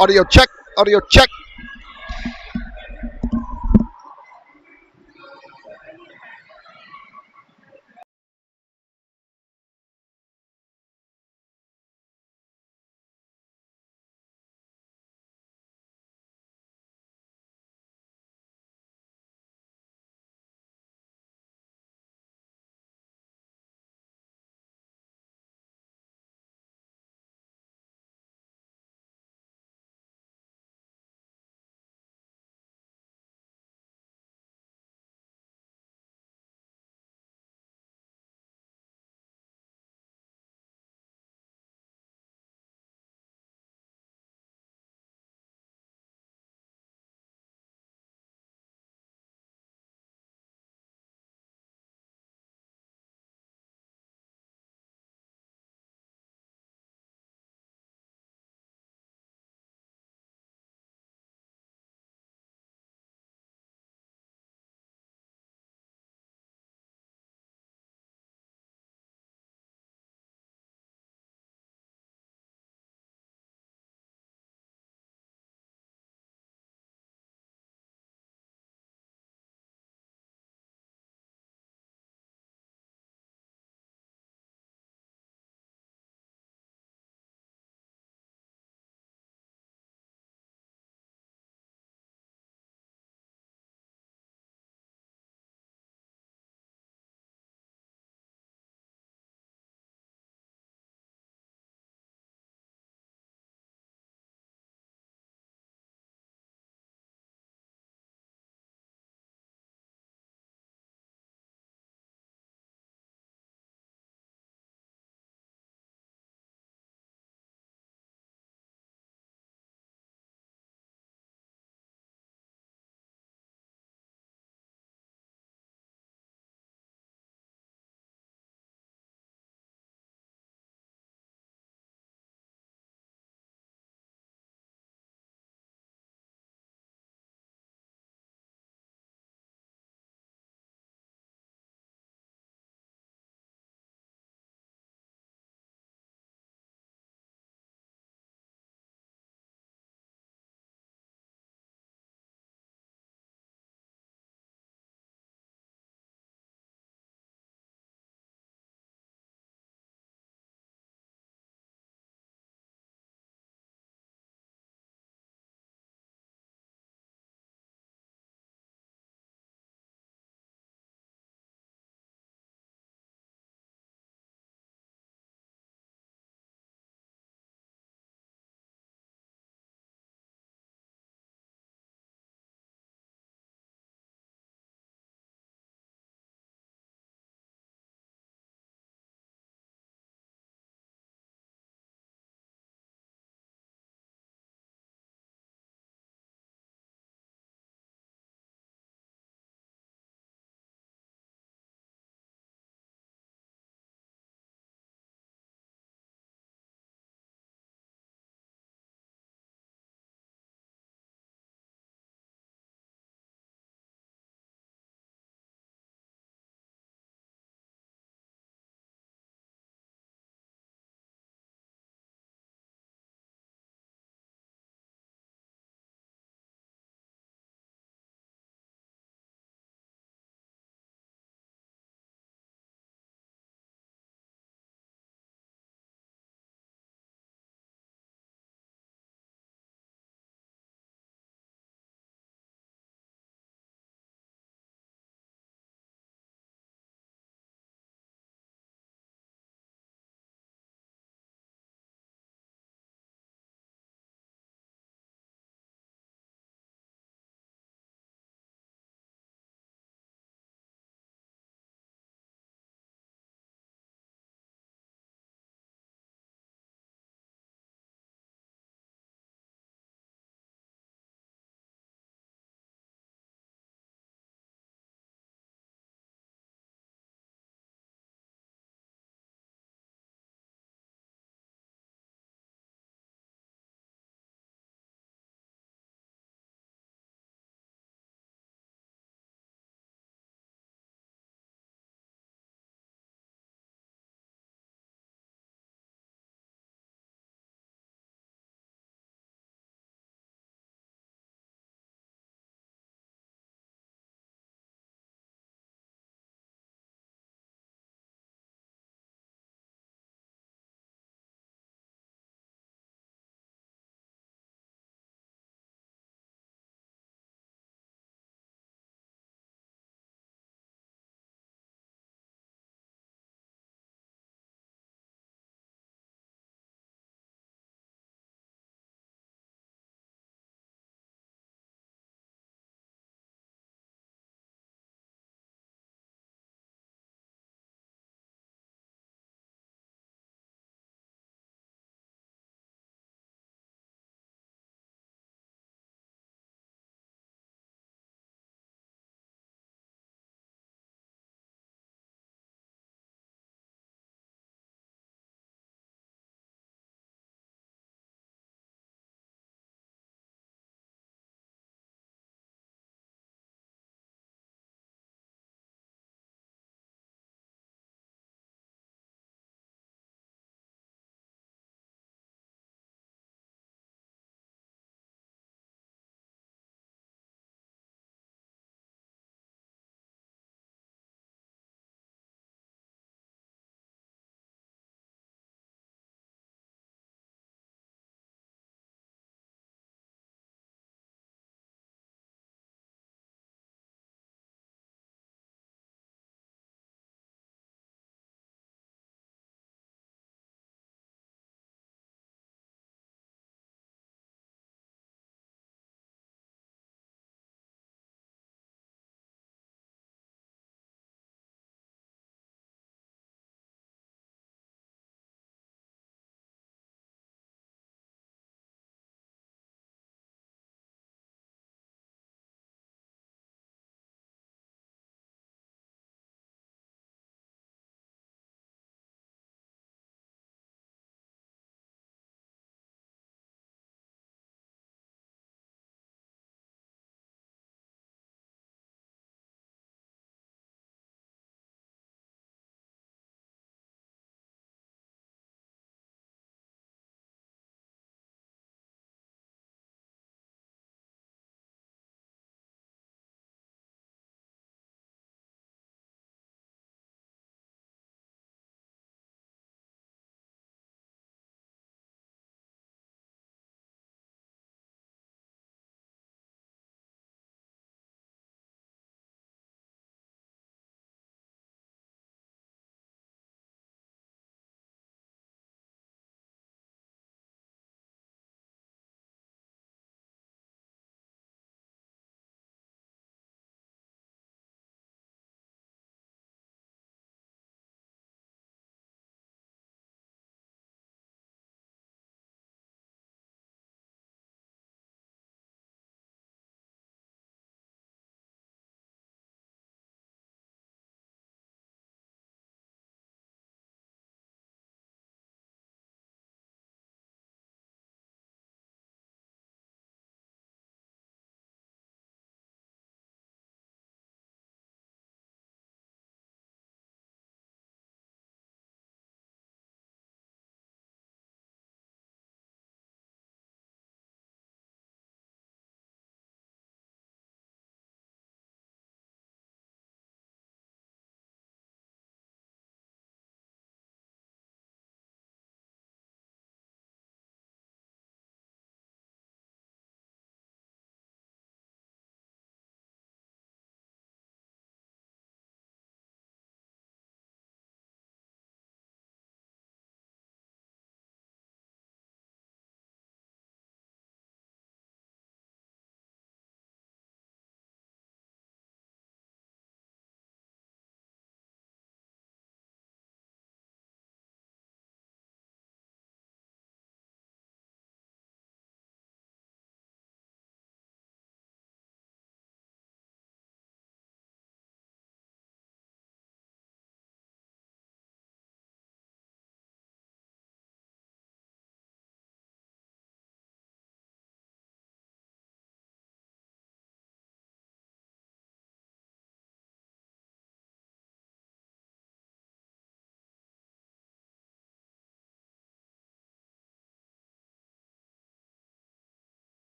Audio check. Audio check.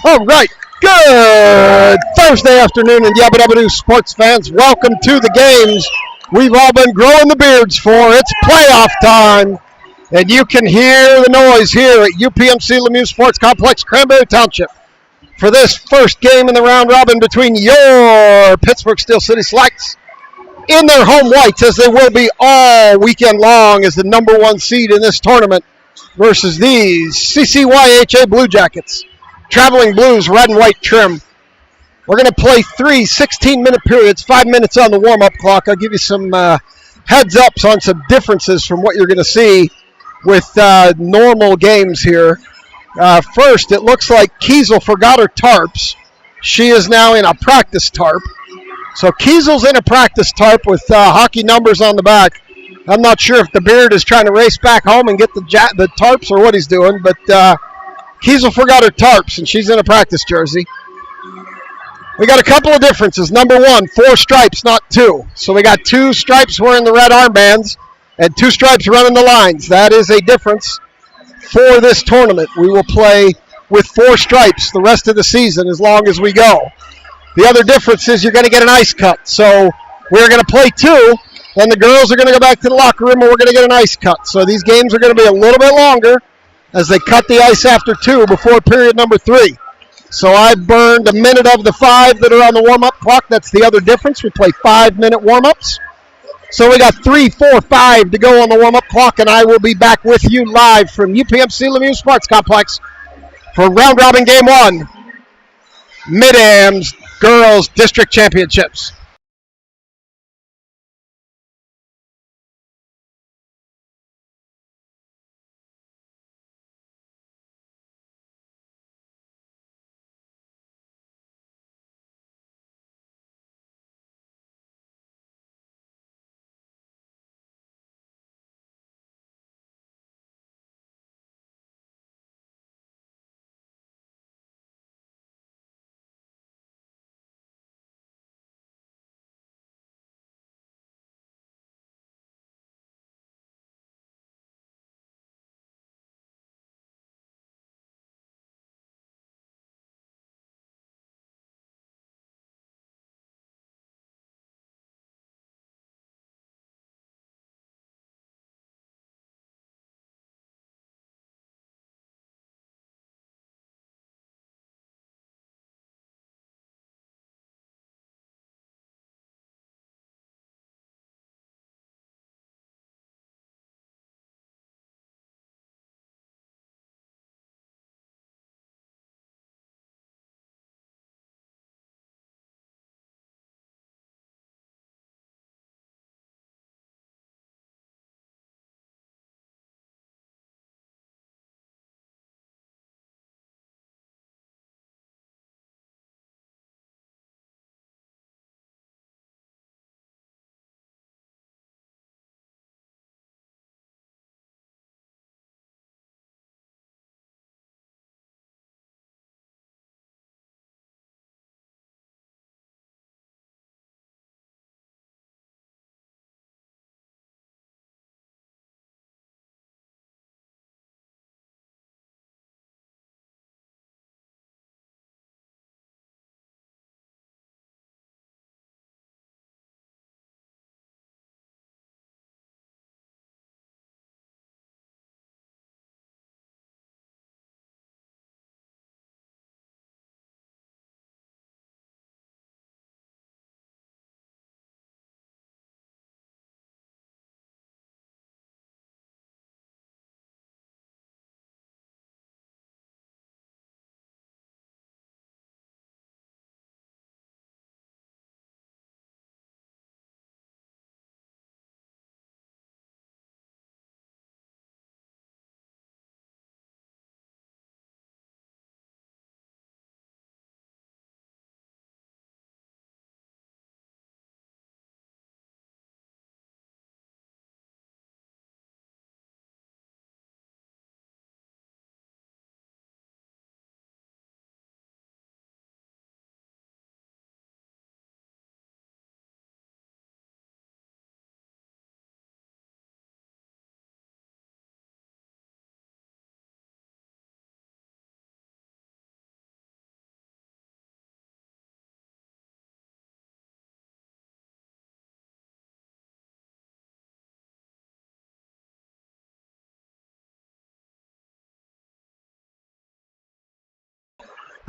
All right. Good Thursday afternoon, and Yabba Dabba Doo sports fans. Welcome to the games we've all been growing the beards for. It's playoff time, and you can hear the noise here at UPMC Lemieux Sports Complex, Cranberry Township, for this first game in the round robin between your Pittsburgh Steel City Slugs in their home whites, as they will be all weekend long as the number one seed in this tournament, versus these CCYHA Blue Jackets. Traveling Blues, red and white trim. We're going to play 3 16-minute periods, 5 minutes on the warm-up clock. I'll give you some heads-ups on some differences from what you're going to see with normal games here. First, it looks like Kiesel forgot her tarps. She is now in a practice tarp. So Kiesel's in a practice tarp with hockey numbers on the back. I'm not sure if the Beard is trying to race back home and get the tarps or what he's doing, but Kiesel forgot her tarps, and she's in a practice jersey. We got a couple of differences. Number one, 4 stripes, not 2. So we got 2 stripes wearing the red armbands and 2 stripes running the lines. That is a difference for this tournament. We will play with 4 stripes the rest of the season as long as we go. The other difference is you're going to get an ice cut. So we're going to play 2, then the girls are going to go back to the locker room and we're going to get an ice cut. So these games are going to be a little bit longer as they cut the ice after 2 before period number 3. So I've burned a minute of the 5 that are on the warm-up clock. That's the other difference. We play 5-minute warm-ups. So we got 3, 4, 5 to go on the warm-up clock, and I will be back with you live from UPMC Lemieux Sports Complex for round-robin game 1, Mid-Am's Girls District Championships.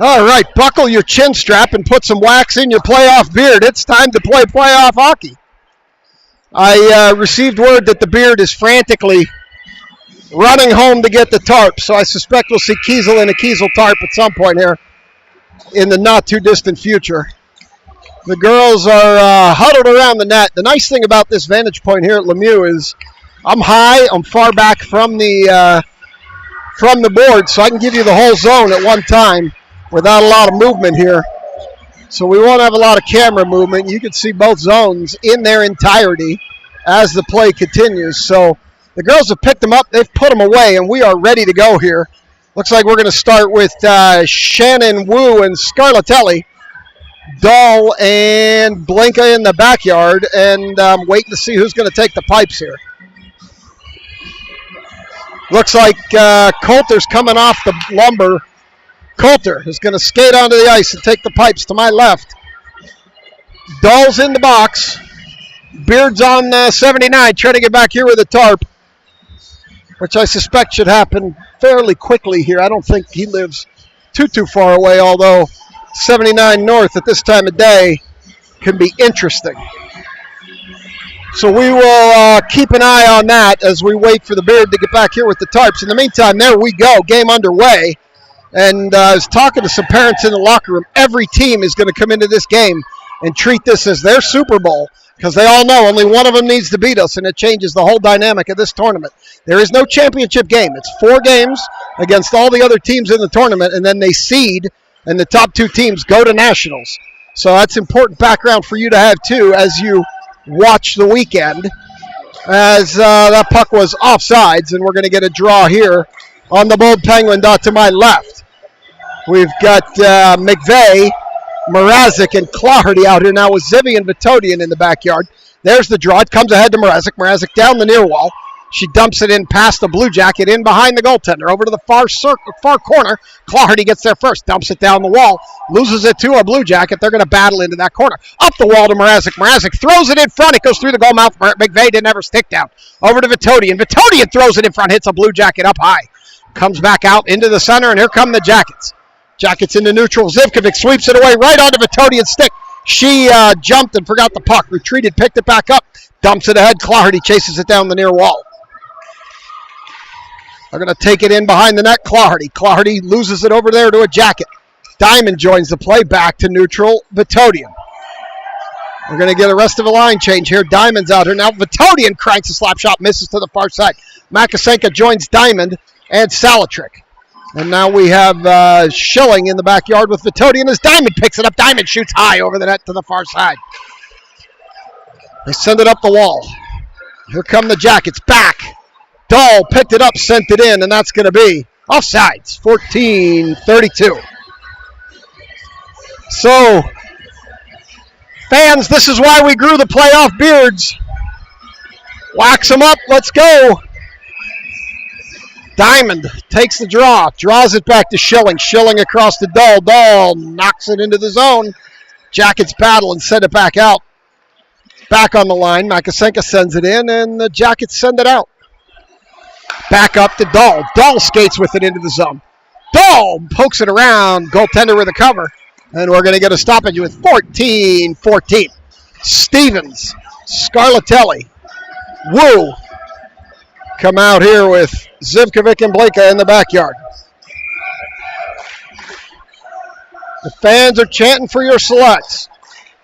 All right, buckle your chin strap and put some wax in your playoff beard. It's time to play playoff hockey. I received word that the beard is frantically running home to get the tarp, so I suspect we'll see Kiesel in a Kiesel tarp at some point here in the not-too-distant future. The girls are huddled around the net. The nice thing about this vantage point here at Lemieux is I'm high, I'm far back from the board, so I can give you the whole zone at one time without a lot of movement here. So we won't have a lot of camera movement. You can see both zones in their entirety as the play continues. So the girls have picked them up, they've put them away, and we are ready to go here. Looks like we're going to start with Shannon Wu and Scarlatelli, Dahl and Blinka in the backyard, and waiting to see who's going to take the pipes here. Looks like Coulter's coming off the lumber. Coulter is going to skate onto the ice and take the pipes to my left. Dahl's in the box. Beard's on 79, trying to get back here with a tarp, which I suspect should happen fairly quickly here. I don't think he lives too far away, although 79 North at this time of day can be interesting. So we will keep an eye on that as we wait for the Beard to get back here with the tarps. In the meantime, there we go, game underway. And I was talking to some parents in the locker room. Every team is going to come into this game and treat this as their Super Bowl because they all know only one of them needs to beat us, and it changes the whole dynamic of this tournament. There is no championship game. It's 4 games against all the other teams in the tournament, and then they seed, and the top 2 teams go to nationals. So that's important background for you to have, too, as you watch the weekend, as that puck was offsides, and we're going to get a draw here on the Bold Penguin dot to my left. We've got McVeigh, Mrazek, and Claherty out here now with Zivy and Vitodian in the backyard. There's the draw. It comes ahead to Mrazek. Mrazek down the near wall. She dumps it in past the Blue Jacket, in behind the goaltender, over to the far corner. Claherty gets there first, dumps it down the wall, loses it to a Blue Jacket. They're going to battle into that corner. Up the wall to Mrazek. Mrazek throws it in front. It goes through the goal mouth. McVeigh didn't ever stick down. Over to Vitodian. Vitodian throws it in front, hits a Blue Jacket up high. Comes back out into the center, and here come the Jackets. Jackets into neutral. Zivkovic sweeps it away right onto Vitodian's stick. She jumped and forgot the puck. Retreated, picked it back up, dumps it ahead. Claherty chases it down the near wall. They're going to take it in behind the net. Claherty loses it over there to a Jacket. Diamond joins the play, back to neutral. Vitodian. We're going to get a rest of a line change here. Diamond's out here now. Vitodian cranks a slap shot, misses to the far side. Makasenka joins Diamond and Salatrick. And now we have Schilling in the backyard with Vitodian as Diamond picks it up. Diamond shoots high over the net to the far side. They send it up the wall. Here come the Jackets back. Dahl picked it up, sent it in, and that's going to be offsides, 14-32. So, fans, this is why we grew the playoff beards. Wax them up, let's go. Diamond takes the draw, draws it back to Schilling. Schilling across to Dahl. Dahl knocks it into the zone. Jackets battle and send it back out. Back on the line. Makasenka sends it in, and the Jackets send it out. Back up to Dahl. Dahl skates with it into the zone. Dahl pokes it around. Goaltender with a cover. And we're going to get a stoppage with 14-14. Stevens, Scarlatelli, Wu come out here with Zivkovic and Blinka in the backyard. The fans are chanting for your selects.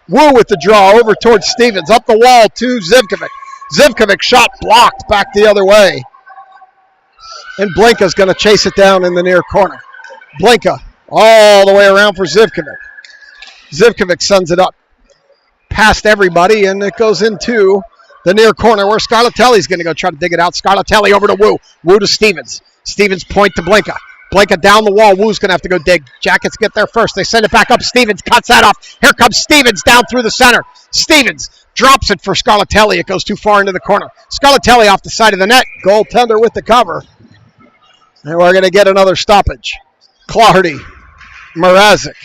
Wu with the draw over towards Stevens. Up the wall to Zivkovic. Zivkovic shot blocked back the other way. And Blinka's going to chase it down in the near corner. Blinka all the way around for Zivkovic. Zivkovic sends it up past everybody, and it goes into the near corner where Scarlatelli's going to go try to dig it out. Scarlatelli over to Wu. Wu to Stevens. Stevens point to Blinka. Blinka down the wall. Wu's going to have to go dig. Jackets get there first. They send it back up. Stevens cuts that off. Here comes Stevens down through the center. Stevens drops it for Scarlatelli. It goes too far into the corner. Scarlatelli off the side of the net. Goaltender with the cover. And we're going to get another stoppage. Claherty, Mrazek,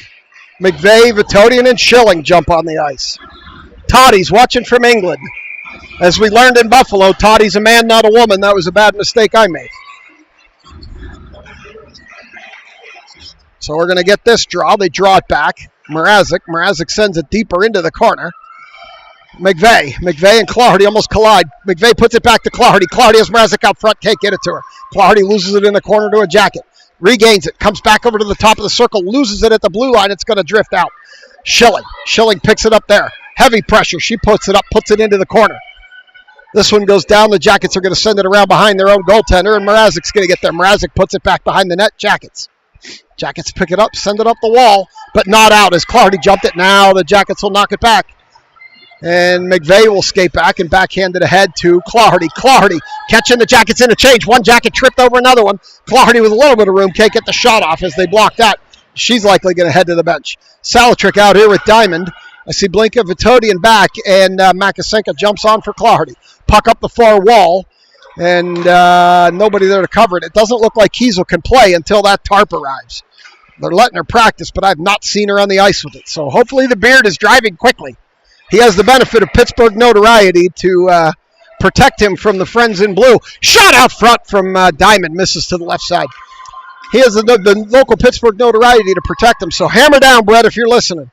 McVeigh, Vitodian, and Schilling jump on the ice. Toddy's watching from England. As we learned in Buffalo, Toddy's a man, not a woman. That was a bad mistake I made. So we're going to get this draw. They draw it back. Mrazek sends it deeper into the corner. McVeigh and Clardy almost collide. McVeigh puts it back to Clardy. Clardy has Mrazek out front, can't get it to her. Clardy loses it in the corner to a jacket. Regains it, comes back over to the top of the circle, loses it at the blue line. It's going to drift out. Schilling picks it up there. Heavy pressure. She puts it up, puts it into the corner. This one goes down. The Jackets are going to send it around behind their own goaltender, and Mrazek's going to get there. Mrazek puts it back behind the net. Jackets pick it up, send it up the wall, but not out as Clardy jumped it. Now the Jackets will knock it back. And McVeigh will skate back and backhand it ahead to Clardy. Clardy catching the Jackets in a change. One Jacket tripped over another one. Clardy with a little bit of room can't get the shot off as they block that. She's likely going to head to the bench. Salatrick out here with Diamond. I see Blinka, Vitodian back, and Makasenka jumps on for Clardy. Puck up the far wall, and nobody there to cover it. It doesn't look like Kiesel can play until that tarp arrives. They're letting her practice, but I've not seen her on the ice with it. So hopefully the Beard is driving quickly. He has the benefit of Pittsburgh notoriety to protect him from the friends in blue. Shot out front from Diamond, misses to the left side. He has the local Pittsburgh notoriety to protect him. So hammer down, Brett, if you're listening.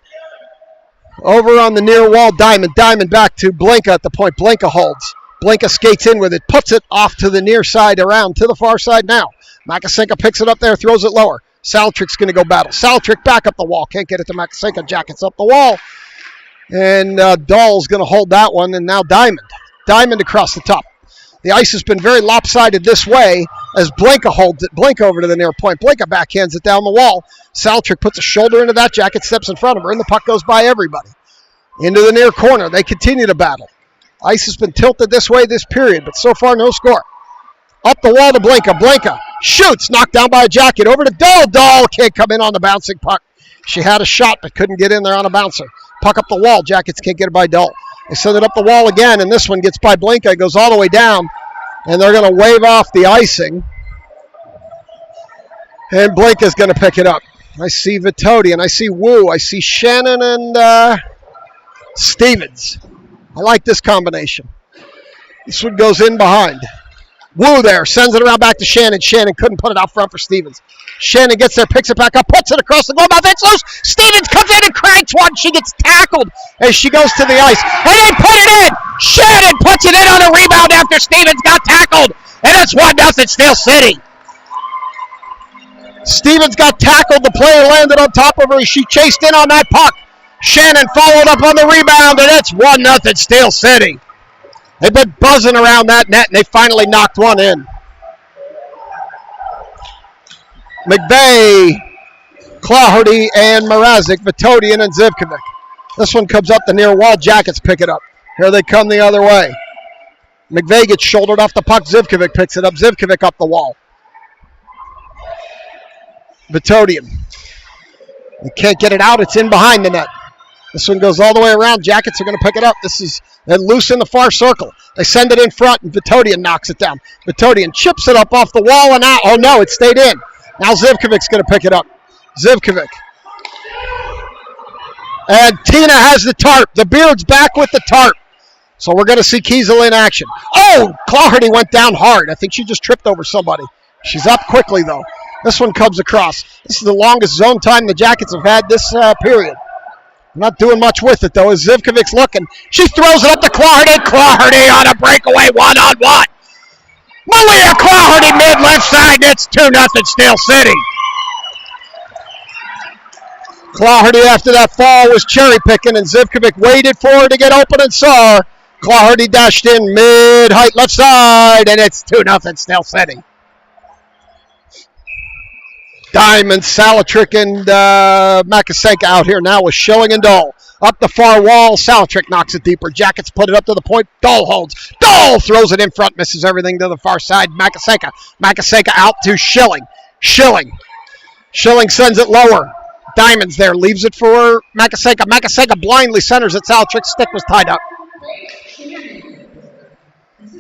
Over on the near wall, Diamond back to Blinka at the point. Blinka holds. Blinka skates in with it, puts it off to the near side around to the far side now. Makasenka picks it up there, throws it lower. Salatrick's going to go battle. Salatrick back up the wall. Can't get it to Makasenka. Jackets up the wall. And Dahl's going to hold that one, and now Diamond across the top. The ice has been very lopsided this way as Blinka holds it. Blinka over to the near point. Blinka backhands it down the wall. Salatrick puts a shoulder into that. Jacket steps in front of her, and the puck goes by everybody. Into the near corner. They continue to battle. Ice has been tilted this way this period, but so far no score. Up the wall to Blinka. Blinka shoots, knocked down by a Jacket. Over to Dahl. Dahl can't come in on the bouncing puck. She had a shot, but couldn't get in there on a bouncer. Puck up the wall. Jackets can't get it by Dahl. They send it up the wall again, and this one gets by Blinka. It goes all the way down, and they're going to wave off the icing. And Blinka's going to pick it up. I see Vitodian. I see Wu. I see Shannon and Stevens. I like this combination. This one goes in behind. Wu there, sends it around back to Shannon. Shannon couldn't put it out front for Stevens. Shannon gets there, picks it back up, puts it across the goal mouth. It's loose. Stevens comes in and cranks one. She gets tackled as she goes to the ice. And they put it in. Shannon puts it in on a rebound after Stevens got tackled. And it's 1-0 Steel City. Stevens got tackled. The player landed on top of her as she chased in on that puck. Shannon followed up on the rebound, and it's 1-0 Steel City. They've been buzzing around that net, and they finally knocked one in. McVeigh, Clardy, and Mrazek, Vitodian, and Zivkovic. This one comes up the near wall. Jackets pick it up. Here they come the other way. McVeigh gets shouldered off the puck. Zivkovic picks it up. Zivkovic up the wall. Vitodian. They can't get it out. It's in behind the net. This one goes all the way around. Jackets are going to pick it up. They're loose in the far circle. They send it in front, and Vitodian knocks it down. Vitodian chips it up off the wall and out. Oh, no, it stayed in. Now Zivkovic's going to pick it up. Zivkovic. And Tina has the tarp. The Beard's back with the tarp. So we're going to see Kiesel in action. Oh, Clardy went down hard. I think she just tripped over somebody. She's up quickly, though. This one comes across. This is the longest zone time the Jackets have had this period. Not doing much with it, though, as Zivkovic's looking. She throws it up to Clardy. Clardy on a breakaway one-on-one. Malia Clardy mid-left side. It's 2-0 Steel City. Clardy, after that fall, was cherry-picking, and Zivkovic waited for her to get open and saw her. Clardy dashed in mid-height left side, and it's 2-0 Steel City. Diamond, Salatrick, and Makasenka out here now with Schilling and Dahl. Up the far wall, Salatrick knocks it deeper. Jackets put it up to the point. Dahl holds. Dahl throws it in front, misses everything to the far side. Makasenka out to Schilling. Schilling sends it lower. Diamond's there, leaves it for Makasenka. Makasenka blindly centers it. Salatrick's stick was tied up.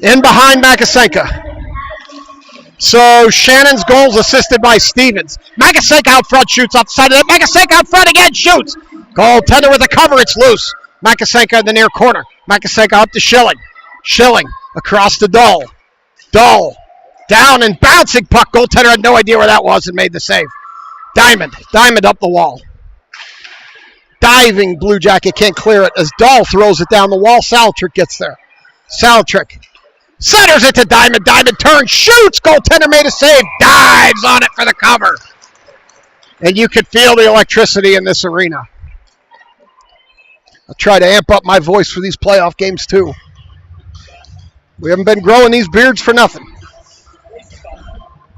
In behind Makasenka. So Shannon's goals assisted by Stevens. Makasenka out front shoots off the side of that. Makasenka out front again shoots. Goaltender with a cover. It's loose. Makasenka in the near corner. Makasenka up to Schilling. Schilling across to Dahl. Dahl down and bouncing puck. Goaltender had no idea where that was and made the save. Diamond up the wall. Diving Blue Jacket can't clear it as Dahl throws it down the wall. Salatrick gets there. Salatrick centers it to Diamond. Diamond turns, shoots. Goaltender made a save. Dives on it for the cover. And you can feel the electricity in this arena. I'll try to amp up my voice for these playoff games too. We haven't been growing these beards for nothing.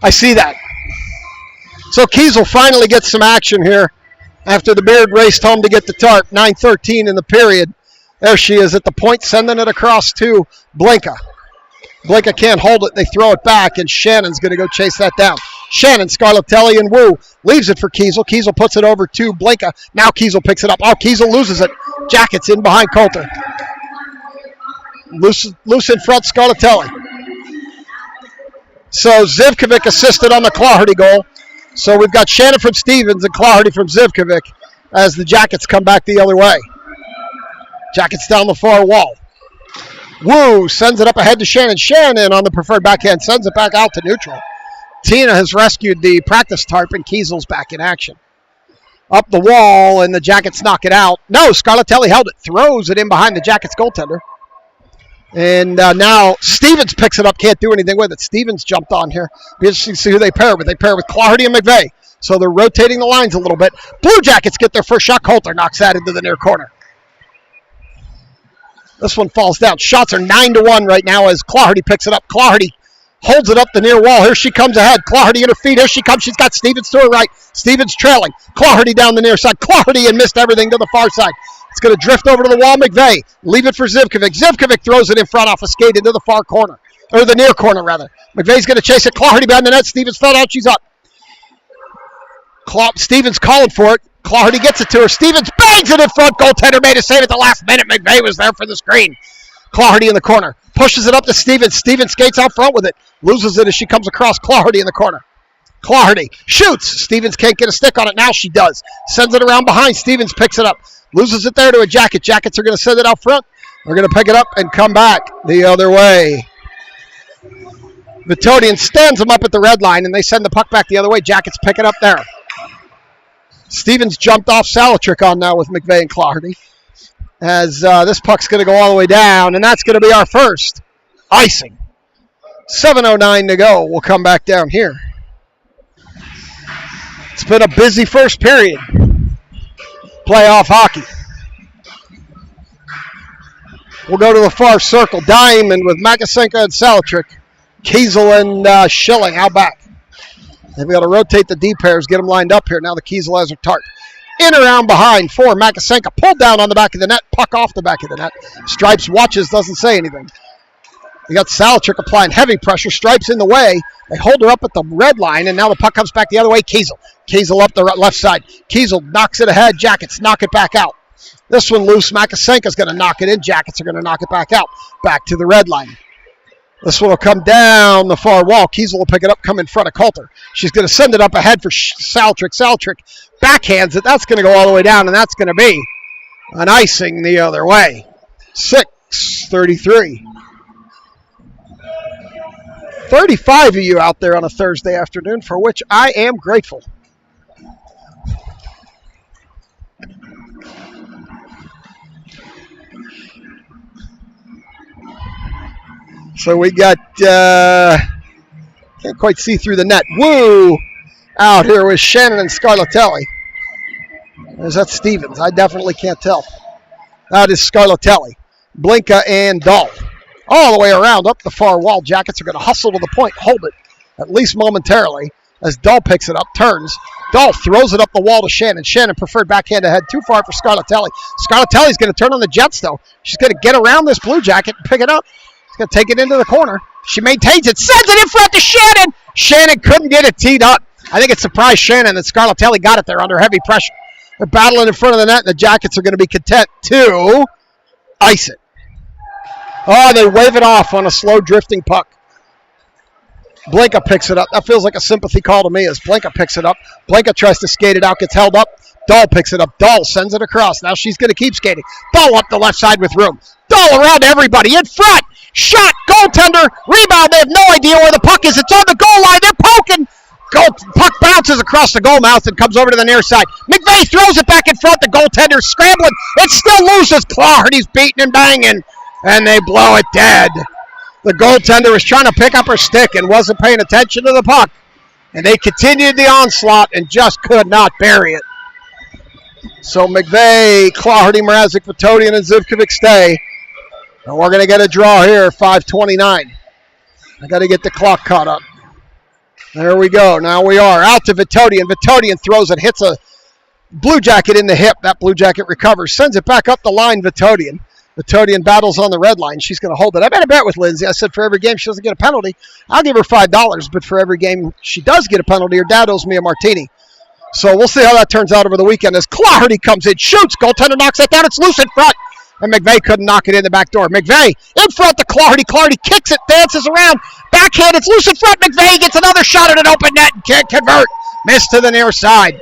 I see that. So Kiesel finally gets some action here after the beard raced home to get the tarp. 9:13 in the period. There she is at the point, sending it across to Blinka. Blinka can't hold it. They throw it back, and Shannon's going to go chase that down. Shannon, Scarlatelli, and Wu leaves it for Kiesel. Kiesel puts it over to Blinka. Now Kiesel picks it up. Oh, Kiesel loses it. Jackets in behind Coulter. Loose in front, Scarlatelli. So Zivkovic assisted on the Claherty goal. So we've got Shannon from Stevens and Claherty from Zivkovic as the Jackets come back the other way. Jackets down the far wall. Wu sends it up ahead to Shannon. Shannon on the preferred backhand sends it back out to neutral. Tina has rescued the practice tarp, and Kiesel's back in action. Up the wall, and the Jackets knock it out. No, Scarlatelli held it. Throws it in behind the Jackets goaltender. And now Stevens picks it up. Can't do anything with it. Stevens jumped on here. Be interesting to see who they pair with. They pair with Claherty and McVeigh. So they're rotating the lines a little bit. Blue Jackets get their first shot. Coulter knocks that into the near corner. This one falls down. Shots are 9-1 right now as Claherty picks it up. Claherty holds it up the near wall. Here she comes ahead. Claherty in her feet. Here she comes. She's got Stevens to her right. Stevens trailing. Claherty down the near side. Claherty and missed everything to the far side. It's going to drift over to the wall. McVeigh. Leave it for Zivkovic. Zivkovic throws it in front off a skate into the far corner. Or the near corner, rather. McVeigh's going to chase it. Claherty behind the net. Stevens fell out. She's up. Stevens calling for it. Claherty gets it to her. Stevens bangs it in front. Goaltender made a save at the last minute. McVeigh was there for the screen. Claherty in the corner. Pushes it up to Stevens. Stevens skates out front with it. Loses it as she comes across. Claherty in the corner. Claherty shoots. Stevens can't get a stick on it. Now she does. Sends it around behind. Stevens picks it up. Loses it there to a Jacket. Jackets are going to send it out front. They're going to pick it up and come back the other way. Vitodian stands them up at the red line, and they send the puck back the other way. Jackets pick it up there. Stevens jumped off Salatrick on now with McVeigh and Claherty. As this puck's going to go all the way down, and that's going to be our first icing. 7:09 to go. We'll come back down here. It's been a busy first period. Playoff hockey. We'll go to the far circle. Diamond with Makasenka and Salatrick. Kiesel and Schilling out back. They've got to rotate the D pairs, get them lined up here. Now the Kiesel has her tarp. In around behind for Makasenka. Pulled down on the back of the net. Puck off the back of the net. Stripes watches, doesn't say anything. You got Salatrick applying heavy pressure. Stripes in the way. They hold her up at the red line, and now the puck comes back the other way. Kiesel up the left side. Kiesel knocks it ahead. Jackets knock it back out. This one loose. Makasenka's going to knock it in. Jackets are going to knock it back out. Back to the red line. This one will come down the far wall. Kiesel will pick it up, come in front of Coulter. She's going to send it up ahead for Salatrick. Salatrick backhands it. That's going to go all the way down, and that's going to be an icing the other way. 6:33. 35 of you out there on a Thursday afternoon, for which I am grateful. So we got, can't quite see through the net. Wu out here with Shannon and Scarlatelli. Is that Stevens? I definitely can't tell. That is Scarlatelli. Blinka and Dahl. All the way around up the far wall. Jackets are going to hustle to the point, hold it, at least momentarily, as Dahl picks it up, turns. Dahl throws it up the wall to Shannon. Shannon preferred backhand ahead, too far for Scarlatelli. Scarlatelli's going to turn on the Jets, though. She's going to get around this Blue Jacket and pick it up. She's going to take it into the corner. She maintains it, sends it in front to Shannon. Shannon couldn't get it teed up. I think it surprised Shannon that Scarlatelli got it there under heavy pressure. They're battling in front of the net, and the Jackets are going to be content to ice it. Oh, they wave it off on a slow drifting puck. Blinka picks it up. That feels like a sympathy call to me as Blinka picks it up. Blinka tries to skate it out, gets held up. Dahl picks it up. Dahl sends it across. Now she's going to keep skating. Dahl up the left side with room. Dahl around everybody in front. Shot, goaltender, rebound. They have no idea where the puck is. It's on the goal line. They're poking. Puck bounces across the goal mouth and comes over to the near side. McVeigh throws it back in front. The goaltender's scrambling. It still loses. Clardy's beating and banging, and they blow it dead. The goaltender was trying to pick up her stick and wasn't paying attention to the puck. And they continued the onslaught and just could not bury it. So McVeigh, Clardy, Mrazek, Vitodian, and Zivkovic stay. And we're going to get a draw here, 5:29. I got to get the clock caught up. There we go. Now we are out to Vitodian. Vitodian throws it, hits a Blue Jacket in the hip. That Blue Jacket recovers, sends it back up the line, Vitodian. Vitodian battles on the red line. She's going to hold it. I made a bet with Lindsay. I said for every game she doesn't get a penalty, I'll give her $5. But for every game she does get a penalty, her dad owes me a martini. So we'll see how that turns out over the weekend. As Clardy comes in, shoots. Goaltender knocks it down. It's loose in front. And McVeigh couldn't knock it in the back door. McVeigh in front to Clardy. Clardy kicks it, dances around. Backhand, it's loose in front. McVeigh gets another shot at an open net and can't convert. Missed to the near side.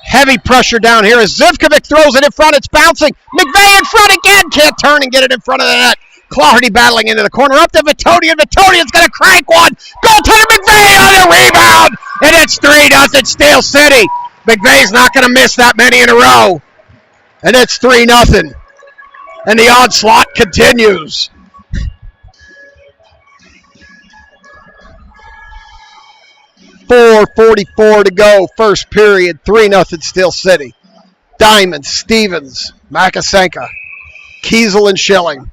Heavy pressure down here as Zivkovic throws it in front. It's bouncing. McVeigh in front again. Can't turn and get it in front of the net. Clardy battling into the corner. Up to Vitodian. Vitodian's going to crank one. Goaltender McVeigh on the rebound. And it's 3-0 Steel City. McVeigh's not going to miss that many in a row. And it's 3-0. And the onslaught continues. .4:44 to go, first period, 3-0 Steel City. Diamond, Stevens, Makasenka, Kiesel, and Schilling.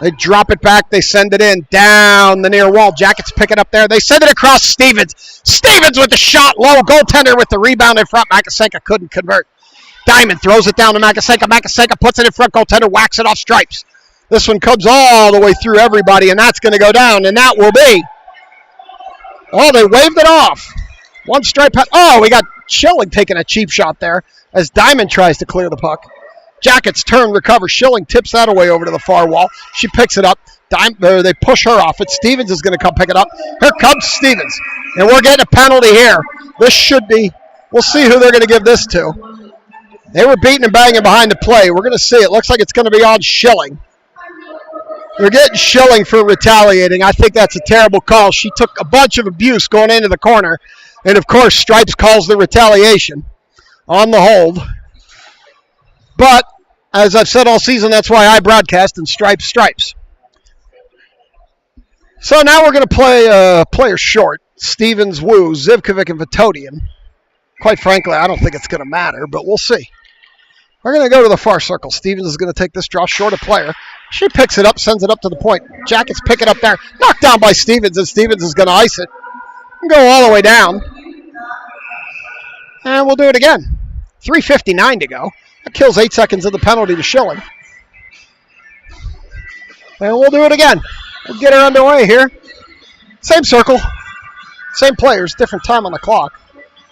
They drop it back, they send it in, down the near wall. Jackets pick it up there, they send it across Stevens. Stevens with the shot low, goaltender with the rebound in front. Makasenka couldn't convert. Diamond throws it down to Makasenka. Makasenka puts it in front, goaltender whacks it off stripes. This one comes all the way through everybody, and that's going to go down, and that will be. Oh, they waved it off. One stripe. Oh, we got Schilling taking a cheap shot there as Diamond tries to clear the puck. Jackets turn, recover. Schilling tips that away over to the far wall. She picks it up. They push her off. It's Stevens is going to come pick it up. Here comes Stevens. And we're getting a penalty here. This should be. We'll see who they're going to give this to. They were beating and banging behind the play. We're going to see. It looks like it's going to be on Schilling. They're getting Schilling for retaliating. I think that's a terrible call. She took a bunch of abuse going into the corner. And, of course, Stripes calls the retaliation on the hold. But, as I've said all season, that's why I broadcast and Stripes. So now we're going to play players short. Stevens, Wu, Zivkovic, and Vitodian. Quite frankly, I don't think it's going to matter, but we'll see. We're going to go to the far circle. Stevens is going to take this draw short a player. She picks it up, sends it up to the point. Jackets pick it up there. Knocked down by Stevens, and Stevens is going to ice it. And go all the way down. And we'll do it again. 3:59 to go. That kills 8 seconds of the penalty to Schilling. And we'll do it again. We'll get her underway here. Same circle. Same players, different time on the clock.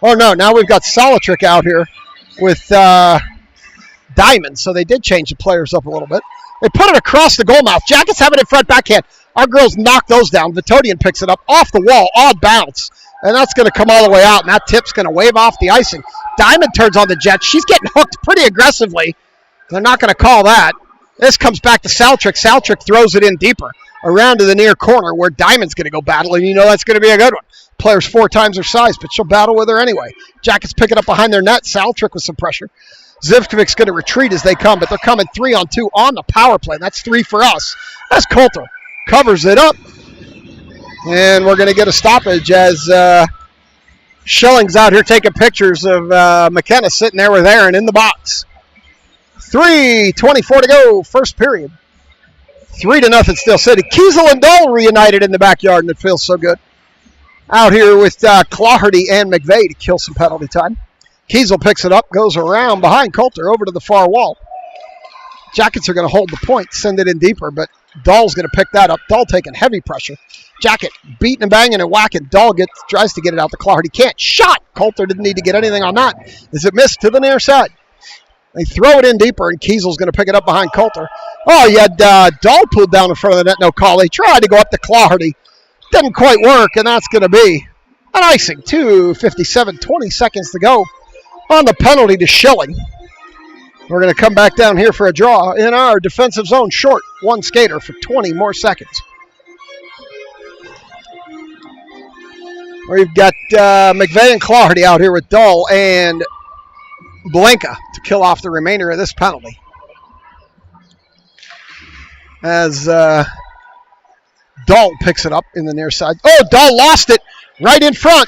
Oh, no, now we've got Solitrick out here with Diamond, so they did change the players up a little bit. They put it across the goal mouth. Jackets have it in front backhand. Our girls knock those down. Vitodian picks it up off the wall, odd bounce, and that's going to come all the way out, and that tip's going to wave off the icing. Diamond turns on the Jets. She's getting hooked pretty aggressively. They're not going to call that. This comes back to Saltrick. Saltrick throws it in deeper around to the near corner where Diamond's going to go battle, and you know that's going to be a good one. Player's 4 times her size, but she'll battle with her anyway. Jackets pick it up behind their net. Saltrick with some pressure. Zivkovic's going to retreat as they come, but they're coming 3-on-2 on the power play. That's 3 for us. That's Coulter. Covers it up. And we're going to get a stoppage as Schilling's out here taking pictures of McKenna sitting there with Aaron in the box. 3:24 to go, first period. 3-0 Steel City. Kiesel and Dole reunited in the backyard, and it feels so good. Out here with Clardy and McVeigh to kill some penalty time. Kiesel picks it up, goes around behind Coulter over to the far wall. Jackets are going to hold the point, send it in deeper, but Dahl's going to pick that up. Dahl taking heavy pressure. Jacket beating and banging and whacking. Dahl tries to get it out to Clardy. Can't. Shot! Coulter didn't need to get anything on that. Is it missed to the near side? They throw it in deeper, and Kiesel's going to pick it up behind Coulter. Oh, you had Dahl pulled down in front of the net, no call. They tried to go up to Clardy. Didn't quite work, and that's going to be an icing. 2:57, 20 seconds to go on the penalty to Schilling. We're going to come back down here for a draw in our defensive zone. Short, 1 skater for 20 more seconds. We've got McVeigh and Clardy out here with Dull and Blanca to kill off the remainder of this penalty. As Dull picks it up in the near side. Oh, Dull lost it right in front.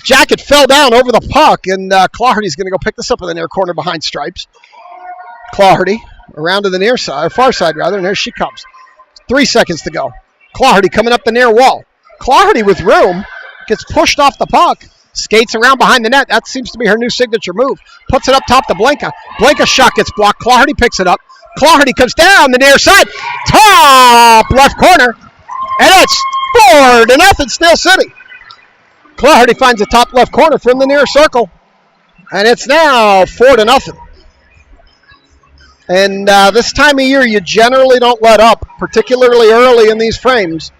Jacket fell down over the puck, and Clardy's going to go pick this up in the near corner behind stripes. Clardy around to the near side, or far side rather, and there she comes. 3 seconds to go. Clardy coming up the near wall. Clardy with room gets pushed off the puck, skates around behind the net. That seems to be her new signature move. Puts it up top to Blanca. Blanca's shot gets blocked. Clardy picks it up. Clardy comes down the near side. Top left corner. And it's 4-0 Steel City. Clardy finds the top left corner from the near circle. And it's now 4-0. And this time of year, you generally don't let up, particularly early in these frames,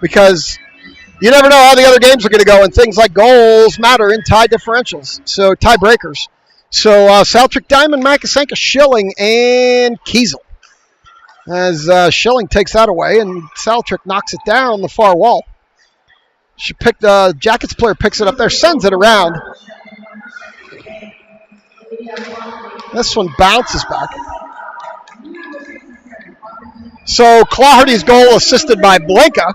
because you never know how the other games are going to go, and things like goals matter in tie differentials, so tie breakers. So Saltrick, Diamond, Makasenka, Schilling, and Kiesel. As Schilling takes that away, and Saltrick knocks it down the far wall. She picked Jackets player picks it up there, sends it around. This one bounces back. So Clardy's goal assisted by Blanca.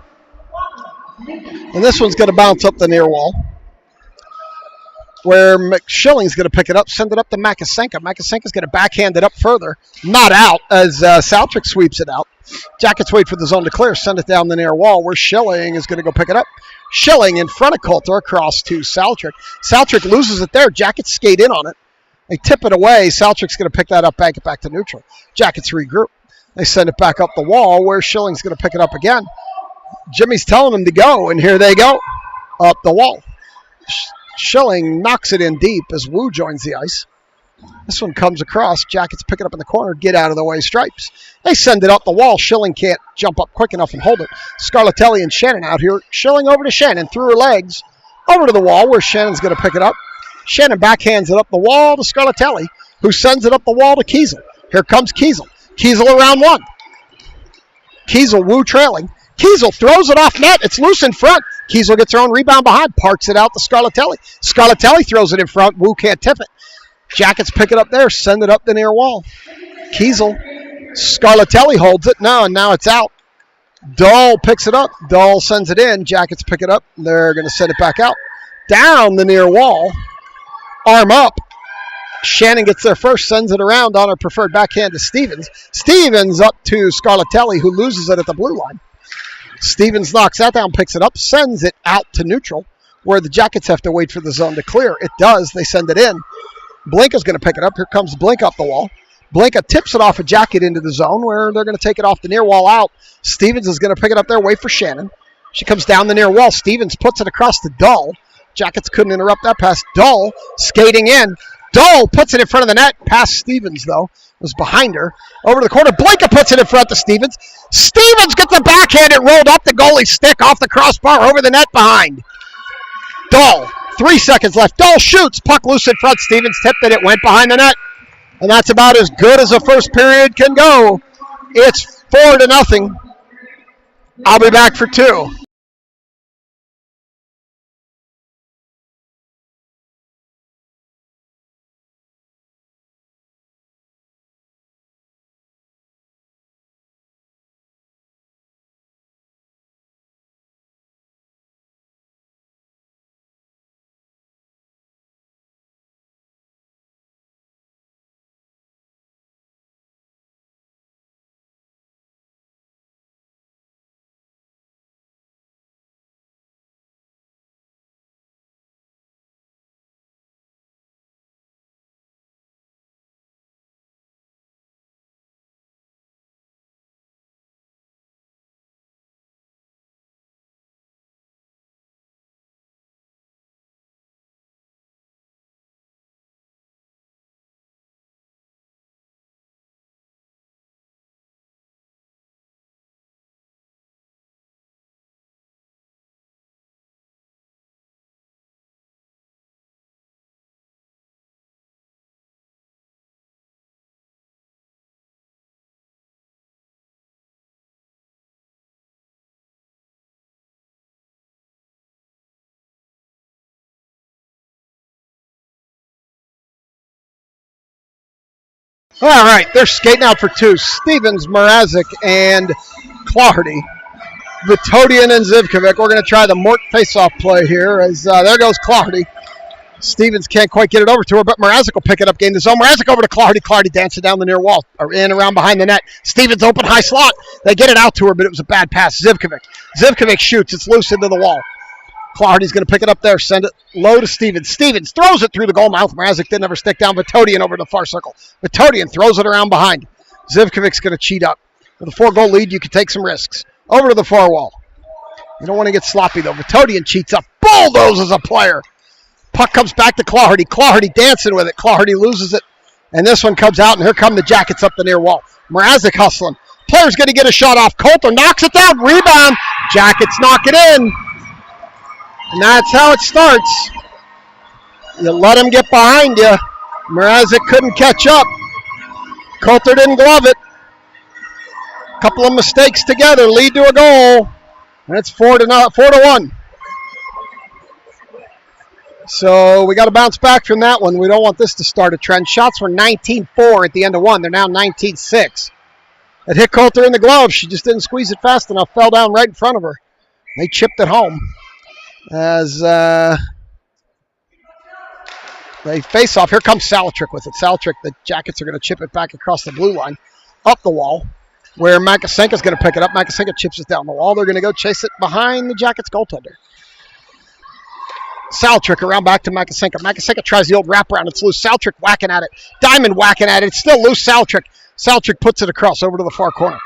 And this one's going to bounce up the near wall, where Schilling's going to pick it up, send it up to Makasenka. Makasenka's going to backhand it up further. Not out, as Saltrick sweeps it out. Jackets wait for the zone to clear, send it down the near wall, where Schilling is going to go pick it up. Schilling in front of Coulter, across to Saltrick. Saltrick loses it there. Jackets skate in on it. They tip it away. Saltrick's going to pick that up, bank it back to neutral. Jackets regroup. They send it back up the wall, where Schilling's going to pick it up again. Jimmy's telling them to go, and here they go, up the wall. Schilling knocks it in deep as Wu joins the ice. This one comes across. Jackets pick it up in the corner. Get out of the way, Stripes. They send it up the wall. Schilling can't jump up quick enough and hold it. Scarlatelli and Shannon out here. Schilling over to Shannon through her legs. Over to the wall, where Shannon's going to pick it up. Shannon backhands it up the wall to Scarlatelli, who sends it up the wall to Kiesel. Here comes Kiesel. Kiesel around one. Kiesel, Wu trailing. Kiesel throws it off net. It's loose in front. Kiesel gets her own rebound behind. Parks it out to Scarlatelli. Scarlatelli throws it in front. Wu can't tip it. Jackets pick it up there. Send it up the near wall. Kiesel. Scarlatelli holds it. No, and now it's out. Dull picks it up. Dull sends it in. Jackets pick it up. They're going to send it back out. Down the near wall. Arm up. Shannon gets there first, sends it around on her preferred backhand to Stevens. Stevens up to Scarlatelli, who loses it at the blue line. Stevens knocks that down, picks it up, sends it out to neutral, where the Jackets have to wait for the zone to clear. It does. They send it in. Blanca's going to pick it up. Here comes Blanca up the wall. Blanca tips it off a Jacket into the zone, where they're going to take it off the near wall out. Stevens is going to pick it up there, wait for Shannon. She comes down the near wall. Stevens puts it across to Dull. Jackets couldn't interrupt that pass. Dull skating in. Dull puts it in front of the net. Past Stevens, though. It was behind her. Over to the corner. Blanca puts it in front to Stevens. Stevens gets the backhand. It rolled up the goalie's stick off the crossbar over the net behind. Dull. 3 seconds left. Dull shoots. Puck loose in front. Stevens tipped it. It went behind the net. And that's about as good as a first period can go. It's 4-0. I'll be back for 2. All right, they're skating out for two. Stevens, Mrazek, and Clardy. Vitodian and Zivkovic. We're going to try the Mort face-off play here as there goes Clardy. Stevens can't quite get it over to her, but Mrazek will pick it up, gain the zone. Mrazek over to Clardy. Clardy dancing down the near wall, or in around behind the net. Stevens open high slot. They get it out to her, but it was a bad pass. Zivkovic shoots. It's loose into the wall. Clardy's going to pick it up there, send it low to Stevens. Stevens throws it through the goal mouth. Mrazek didn't ever stick down. Vitodian over to the far circle. Vitodian throws it around behind. Zivkovic's going to cheat up. With a 4-goal lead, you can take some risks. Over to the far wall. You don't want to get sloppy, though. Vitodian cheats up. Bulldozes a player. Puck comes back to Clardy. Clardy dancing with it. Clardy loses it. And this one comes out, and here come the Jackets up the near wall. Mrazek hustling. Player's going to get a shot off. Coulter knocks it down. Rebound. Jackets knock it in. And that's how it starts. You let him get behind you. Mrazek couldn't catch up. Coulter didn't glove it. A couple of mistakes together lead to a goal. And it's 4-1. So we got to bounce back from that one. We don't want this to start a trend. Shots were 19-4 at the end of one. They're now 19-6. It hit Coulter in the glove. She just didn't squeeze it fast enough. Fell down right in front of her. They chipped it home. As they face off. Here comes Salatrick with it. Salatrick, the Jackets are going to chip it back across the blue line. Up the wall. Where Makasenka's going to pick it up. Makasenka chips it down the wall. They're going to go chase it behind the Jackets goaltender. Salatrick around back to Makasenka. Makasenka tries the old wraparound. It's loose. Salatrick whacking at it. Diamond whacking at it. It's still loose. Salatrick puts it across over to the far corner.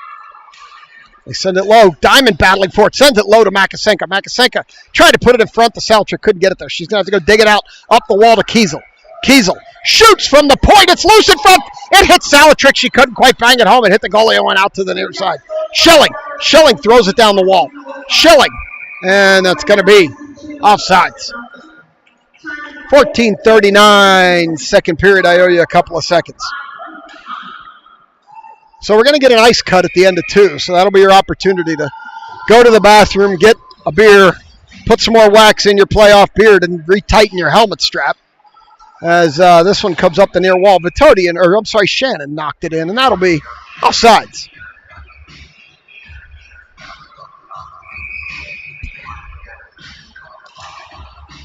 They send it low. Diamond battling for it. Sends it low to Makasenka. Makasenka tried to put it in front. The Salatrick couldn't get it there. She's going to have to go dig it out up the wall to Kiesel. Kiesel shoots from the point. It's loose in front. It hit Salatrick. She couldn't quite bang it home. It hit the goalie and went out to the near side. Schilling throws it down the wall. Schilling. And that's going to be offsides. 14:39, second period. I owe you a couple of seconds. So we're going to get an ice cut at the end of two. So that'll be your opportunity to go to the bathroom, get a beer, put some more wax in your playoff beard, and retighten your helmet strap. As this one comes up the near wall. Shannon knocked it in, and that'll be offsides.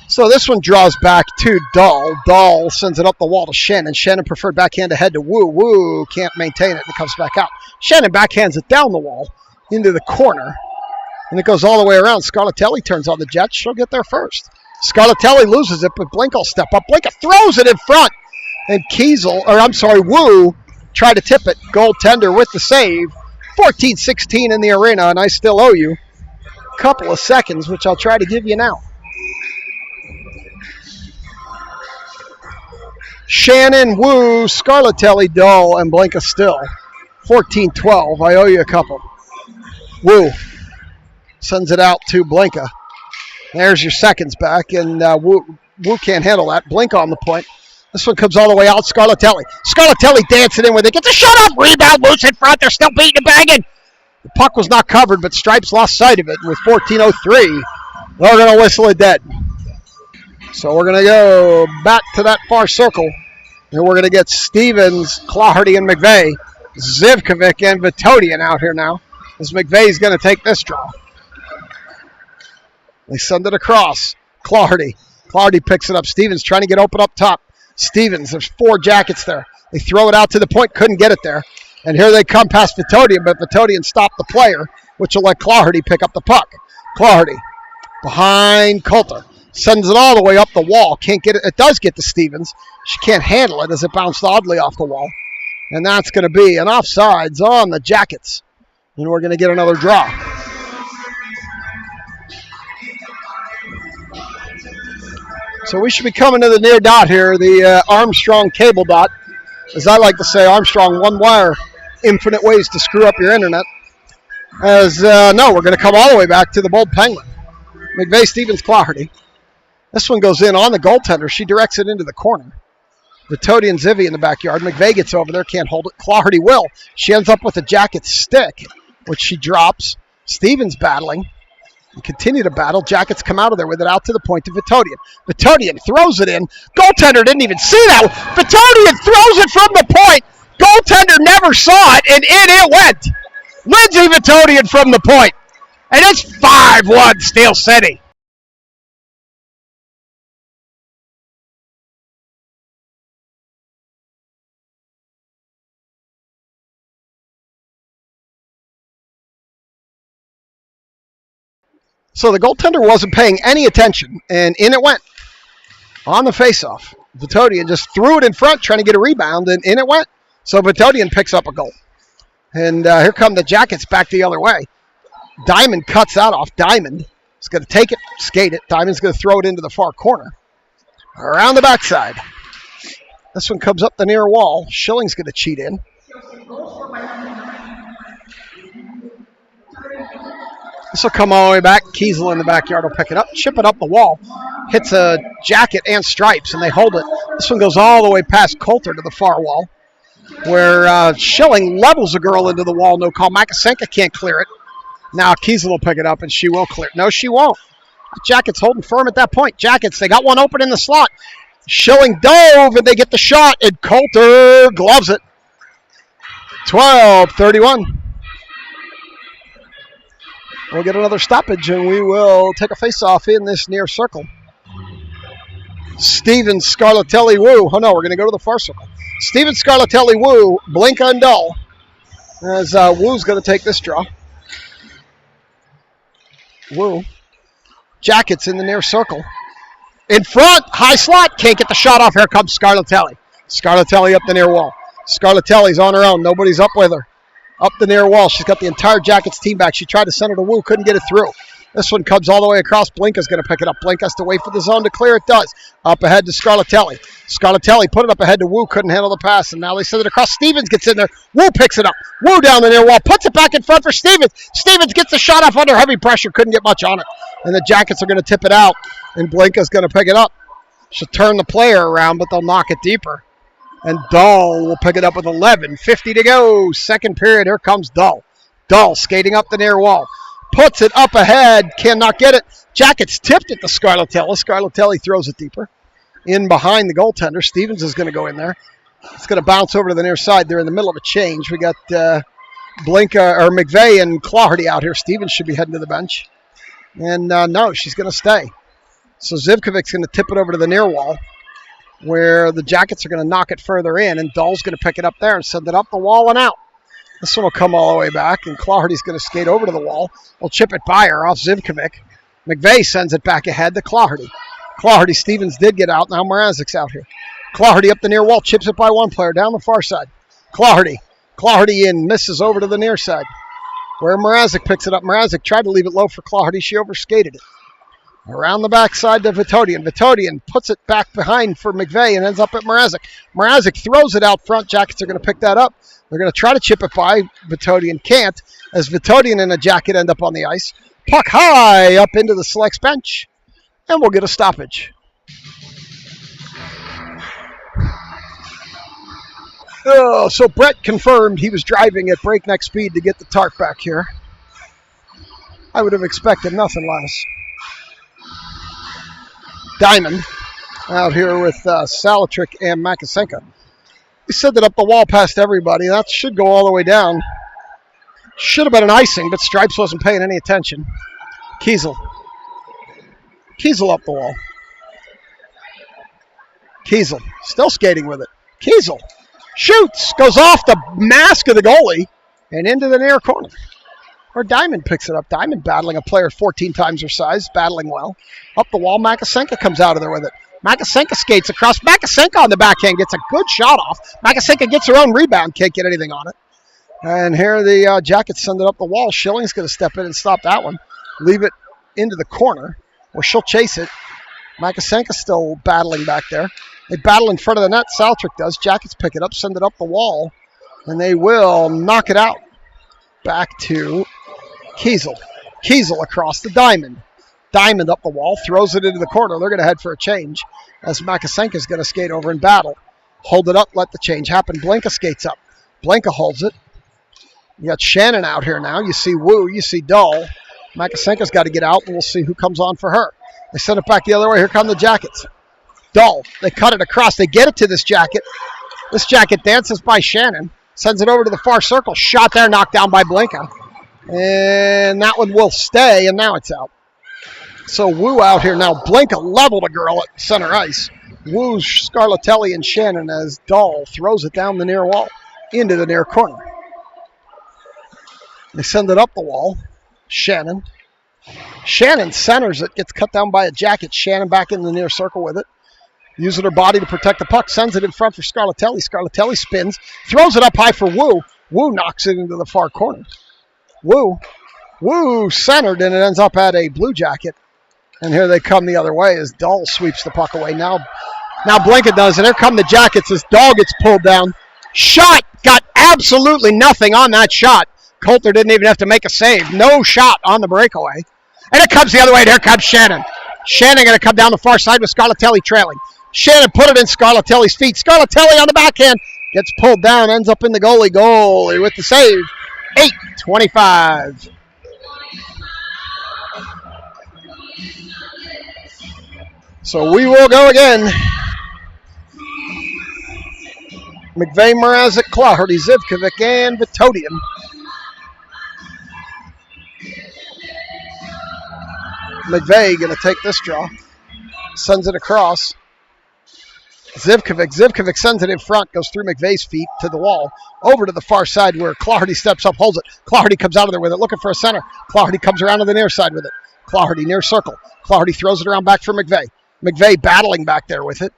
So this one draws back to Dahl. Dahl sends it up the wall to Shannon. Shannon preferred backhand ahead to Wu. Wu can't maintain it. It comes back out. Shannon backhands it down the wall into the corner. And it goes all the way around. Scarlatelli turns on the Jets. She'll get there first. Scarlatelli loses it, but Blinka will step up. Blinka throws it in front. And Wu tried to tip it. Goaltender with the save. 14-16 in the arena, and I still owe you a couple of seconds, which I'll try to give you now. Shannon, Wu, Scarlatelli, Dahl, and Blinka still. 14-12. I owe you a couple. Wu sends it out to Blinka. There's your seconds back, and Wu can't handle that. Blinka on the point. This one comes all the way out. Scarlatelli dancing in with it. Gets a shot off. Rebound loose in front. They're still beating and banging. The puck was not covered, but Stripes lost sight of it with 14:03. They're going to whistle it dead. So we're going to go back to that far circle. And we're going to get Stevens, Clardy, and McVeigh. Zivkovic and Vitodian out here now. As McVeigh's going to take this draw. They send it across. Clardy picks it up. Stevens trying to get open up top. Stevens, there's 4 Jackets there. They throw it out to the point, couldn't get it there. And here they come past Vitodian, but Vitodian stopped the player, which will let Clardy pick up the puck. Clardy behind Coulter. Sends it all the way up the wall. Can't get it. It does get to Stevens. She can't handle it as it bounced oddly off the wall. And that's going to be an offsides on the Jackets. And we're going to get another draw. So we should be coming to the near dot here, the Armstrong cable dot. As I like to say, Armstrong one wire, infinite ways to screw up your internet. We're going to come all the way back to the Bold Penguin. McVeigh, Stevens, Clardy. This one goes in on the goaltender. She directs it into the corner. Vitodian and Zivy in the backyard. McVeigh gets over there, can't hold it. Clardy will. She ends up with a Jacket stick, which she drops. Stevens battling. And continue to battle. Jackets come out of there with it out to the point to Vitodian. Vitodian throws it in. Goaltender didn't even see that. Vitodian throws it from the point. Goaltender never saw it, and in it went. Lindsay Vitodian from the point. And it's 5-1 Steel City. So the goaltender wasn't paying any attention, and in it went. On the faceoff, Vitodian just threw it in front, trying to get a rebound, and in it went. So Vitodian picks up a goal. And here come the Jackets back the other way. Diamond cuts that off. Diamond is going to take it, skate it. Diamond's going to throw it into the far corner. Around the backside. This one comes up the near wall. Schilling's going to cheat in. This will come all the way back. Kiesel in the backyard will pick it up, chip it up the wall. Hits a jacket and stripes, and they hold it. This one goes all the way past Coulter to the far wall, where Schilling levels a girl into the wall. No call. Makasenka can't clear it. Now Kiesel will pick it up, and she will clear it. No, she won't. Jackets holding firm at that point. Jackets, they got one open in the slot. Schilling dove, and they get the shot, and Coulter gloves it. 12-31. We'll get another stoppage, and we will take a face-off in this near circle. Steven Scarlatelli Wu. Oh, no, we're going to go to the far circle. Steven Scarlatelli Wu, Blinka and Dull. As Wu's going to take this draw. Wu. Jackets in the near circle. In front, high slot. Can't get the shot off. Here comes Scarlatelli. Scarlatelli up the near wall. Scarlatelli's on her own. Nobody's up with her. Up the near wall. She's got the entire Jackets team back. She tried to send it to Wu. Couldn't get it through. This one comes all the way across. Blinka's going to pick it up. Blinka has to wait for the zone to clear. It does. Up ahead to Scarlatelli. Scarlatelli put it up ahead to Wu. Couldn't handle the pass. And now they send it across. Stevens gets in there. Wu picks it up. Wu down the near wall. Puts it back in front for Stevens. Stevens gets the shot off under heavy pressure. Couldn't get much on it. And the Jackets are going to tip it out. And Blinka's going to pick it up. She'll turn the player around, but they'll knock it deeper. And Dahl will pick it up with 11:50 to go. Second period. Here comes Dahl. Dahl skating up the near wall. Puts it up ahead. Cannot get it. Jackets tipped it to Scarlatelli. Scarlatelli throws it deeper. In behind the goaltender. Stevens is going to go in there. It's going to bounce over to the near side. They're in the middle of a change. We got Blinka or McVeigh and Claherty out here. Stevens should be heading to the bench. And no, she's going to stay. So Zivkovic's going to tip it over to the near wall, where the Jackets are going to knock it further in, and Dahl's going to pick it up there and send it up the wall and out. This one will come all the way back, and Claherty's going to skate over to the wall. We'll chip it by her off Zivkovic. McVeigh sends it back ahead to Claherty. Claherty, Stevens did get out. Now Mrazek's out here. Claherty up the near wall, chips it by one player down the far side. Claherty in, misses over to the near side, where Mrazek picks it up. Mrazek tried to leave it low for Claherty. She overskated it. Around the backside to Vitodian. Vitodian puts it back behind for McVeigh and ends up at Mrazek. Mrazek throws it out front. Jackets are going to pick that up. They're going to try to chip it by. Vitodian can't, as Vitodian and a Jacket end up on the ice. Puck high up into the Selects bench. And we'll get a stoppage. So Brett confirmed he was driving at breakneck speed to get the tarp back here. I would have expected nothing less. Diamond out here with Salatrick and Makasenka. He sent it up the wall past everybody. That should go all the way down. Should have been an icing, but Stripes wasn't paying any attention. Kiesel up the wall. Kiesel still skating with it. Kiesel shoots, goes off the mask of the goalie and into the near corner. Or Diamond picks it up. Diamond battling a player 14 times her size, battling well. Up the wall, Makasenka comes out of there with it. Makasenka skates across. Makasenka on the backhand gets a good shot off. Makasenka gets her own rebound, can't get anything on it. And here the Jackets send it up the wall. Schilling's going to step in and stop that one. Leave it into the corner, where she'll chase it. Makasenka's still battling back there. They battle in front of the net. Saltrick does. Jackets pick it up, send it up the wall, and they will knock it out. Back to Kiesel. Kiesel across the Diamond. Diamond up the wall, throws it into the corner. They're going to head for a change, as Makasenka's going to skate over and battle. Hold it up, let the change happen. Blinka skates up. Blinka holds it. You got Shannon out here now. You see Wu, you see Dull. Makasenka's got to get out, and we'll see who comes on for her. They send it back the other way. Here come the Jackets. Dull. They cut it across. They get it to this Jacket. This jacket dances by Shannon. Sends it over to the far circle. Shot there, knocked down by Blinka. And that one will stay, and now it's out. So Wu out here now. Blinka leveled a girl at center ice. Wu, Scarlatelli, and Shannon as Dahl throws it down the near wall into the near corner. They send it up the wall. Shannon. Shannon centers it, gets cut down by a jacket. Shannon back in the near circle with it. Using her body to protect the puck. Sends it in front for Scarlatelli. Scarlatelli spins. Throws it up high for Wu. Wu knocks it into the far corner. Wu centered, and it ends up at a Blue Jacket. And here they come the other way as Dahl sweeps the puck away. Now Blinka does, and here come the Jackets as Dahl gets pulled down. Shot! Got absolutely nothing on that shot. Coulter didn't even have to make a save. No shot on the breakaway. And it comes the other way, and here comes Shannon. Shannon going to come down the far side with Scarlatelli trailing. Shannon put it in Scarlatelli's feet. Scarlatelli on the backhand. Gets pulled down, ends up in the goalie. Goalie with the save. 8:25. So we will go again. McVeigh, Mrazek, Claherty, Zivkovic, and Vitodian. McVeigh going to take this draw. Sends it across. Zivkovic sends it in front, goes through McVeigh's feet to the wall, over to the far side where Claherty steps up, holds it. Claherty comes out of there with it, looking for a center. Claherty comes around to the near side with it. Claherty near circle. Claherty throws it around back for McVeigh. McVeigh battling back there with it.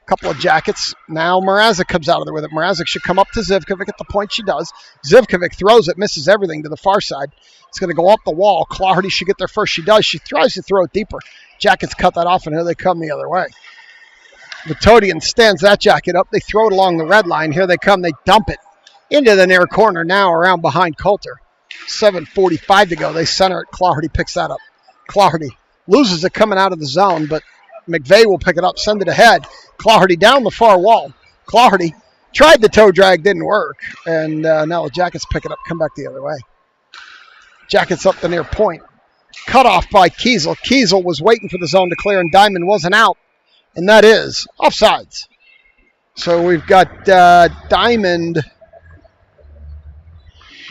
A couple of Jackets. Now Mrazek comes out of there with it. Mrazek should come up to Zivkovic at the point she does. Zivkovic throws it, misses everything to the far side. It's going to go up the wall. Claherty should get there first. She does. She tries to throw it deeper. Jackets cut that off, and here they come the other way. Vitodian stands that jacket up. They throw it along the red line. Here they come. They dump it into the near corner now around behind Coulter. 7:45 to go. They center it. Claherty picks that up. Claherty loses it coming out of the zone, but McVeigh will pick it up, send it ahead. Claherty down the far wall. Claherty tried the toe drag, didn't work. And now the Jackets pick it up, come back the other way. Jackets up the near point. Cut off by Kiesel. Kiesel was waiting for the zone to clear, and Diamond wasn't out. And that is offsides. So we've got Diamond,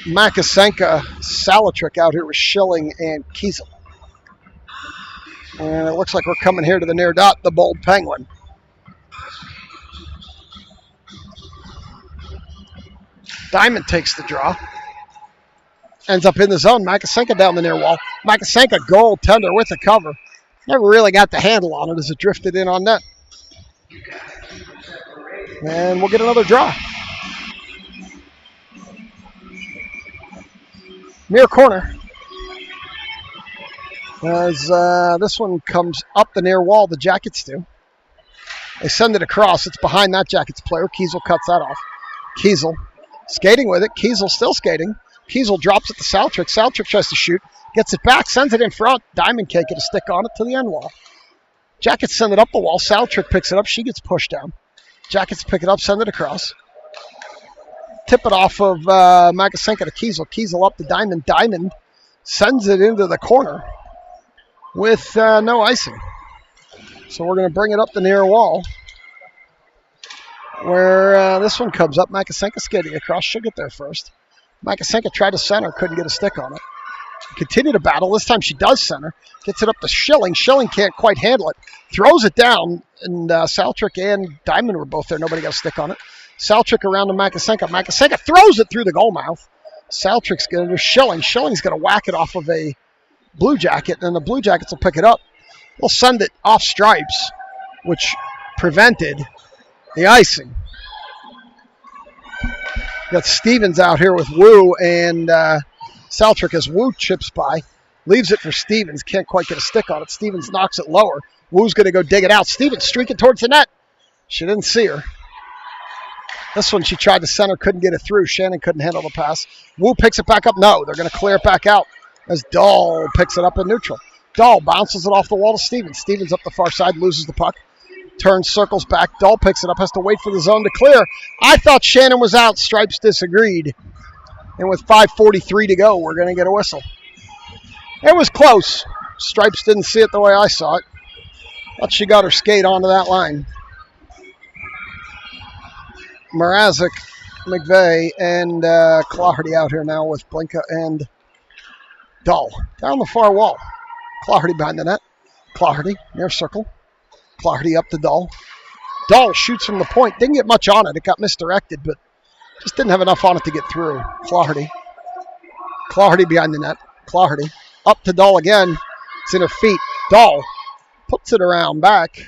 Makasenka, Salatrick out here with Schilling and Kiesel. And it looks like we're coming here to the near dot, the Bold Penguin. Diamond takes the draw. Ends up in the zone. Makasenka down the near wall. Makasenka goaltender with the cover. Never really got the handle on it as it drifted in on net. And we'll get another draw. Near corner. As this one comes up the near wall, the Jackets do. They send it across. It's behind that Jackets player. Kiesel cuts that off. Kiesel skating with it. Kiesel still skating. Kiesel drops it to Saltrick. Saltrick tries to shoot. Gets it back. Sends it in front. Diamond can't get a stick on it to the end wall. Jackets send it up the wall. Saltrick picks it up. She gets pushed down. Jackets pick it up. Send it across. Tip it off of Makasenka to Kiesel. Kiesel up to Diamond. Diamond sends it into the corner with no icing. So we're going to bring it up the near wall where this one comes up. Makasenka skating across. She'll get there first. Makasenka tried to center. Couldn't get a stick on it. Continue to battle. This time she does center. Gets it up to Schilling. Schilling can't quite handle it. Throws it down. And Saltrick and Diamond were both there. Nobody got a stick on it. Saltrick around to Makasenka. Makasenka throws it through the goal mouth. Saltrick's going to do Schilling. Schilling's going to whack it off of a Blue Jacket, and the Blue Jackets will pick it up. They'll send it off stripes, which prevented the icing. Got Stevens out here with Wu and Saltrick as Wu chips by. Leaves it for Stevens. Can't quite get a stick on it. Stevens knocks it lower. Wu's going to go dig it out. Stevens streaking towards the net. She didn't see her. This one she tried to center, couldn't get it through. Shannon couldn't handle the pass. Wu picks it back up. No, they're going to clear it back out as Dahl picks it up in neutral. Dahl bounces it off the wall to Stevens. Stevens up the far side, loses the puck. Turns, circles back. Dahl picks it up, has to wait for the zone to clear. I thought Shannon was out. Stripes disagreed. And with 5:43 to go, we're going to get a whistle. It was close. Stripes didn't see it the way I saw it. Thought she got her skate onto that line. Mrazek, McVeigh, and Clardy out here now with Blinka and Dahl. Down the far wall. Clardy behind the net. Clardy near circle. Clardy up to Dahl. Dahl shoots from the point. Didn't get much on it. It got misdirected, but just didn't have enough on it to get through. Clardy. Clardy behind the net. Clardy. Up to Dahl again. It's in her feet. Dahl puts it around back.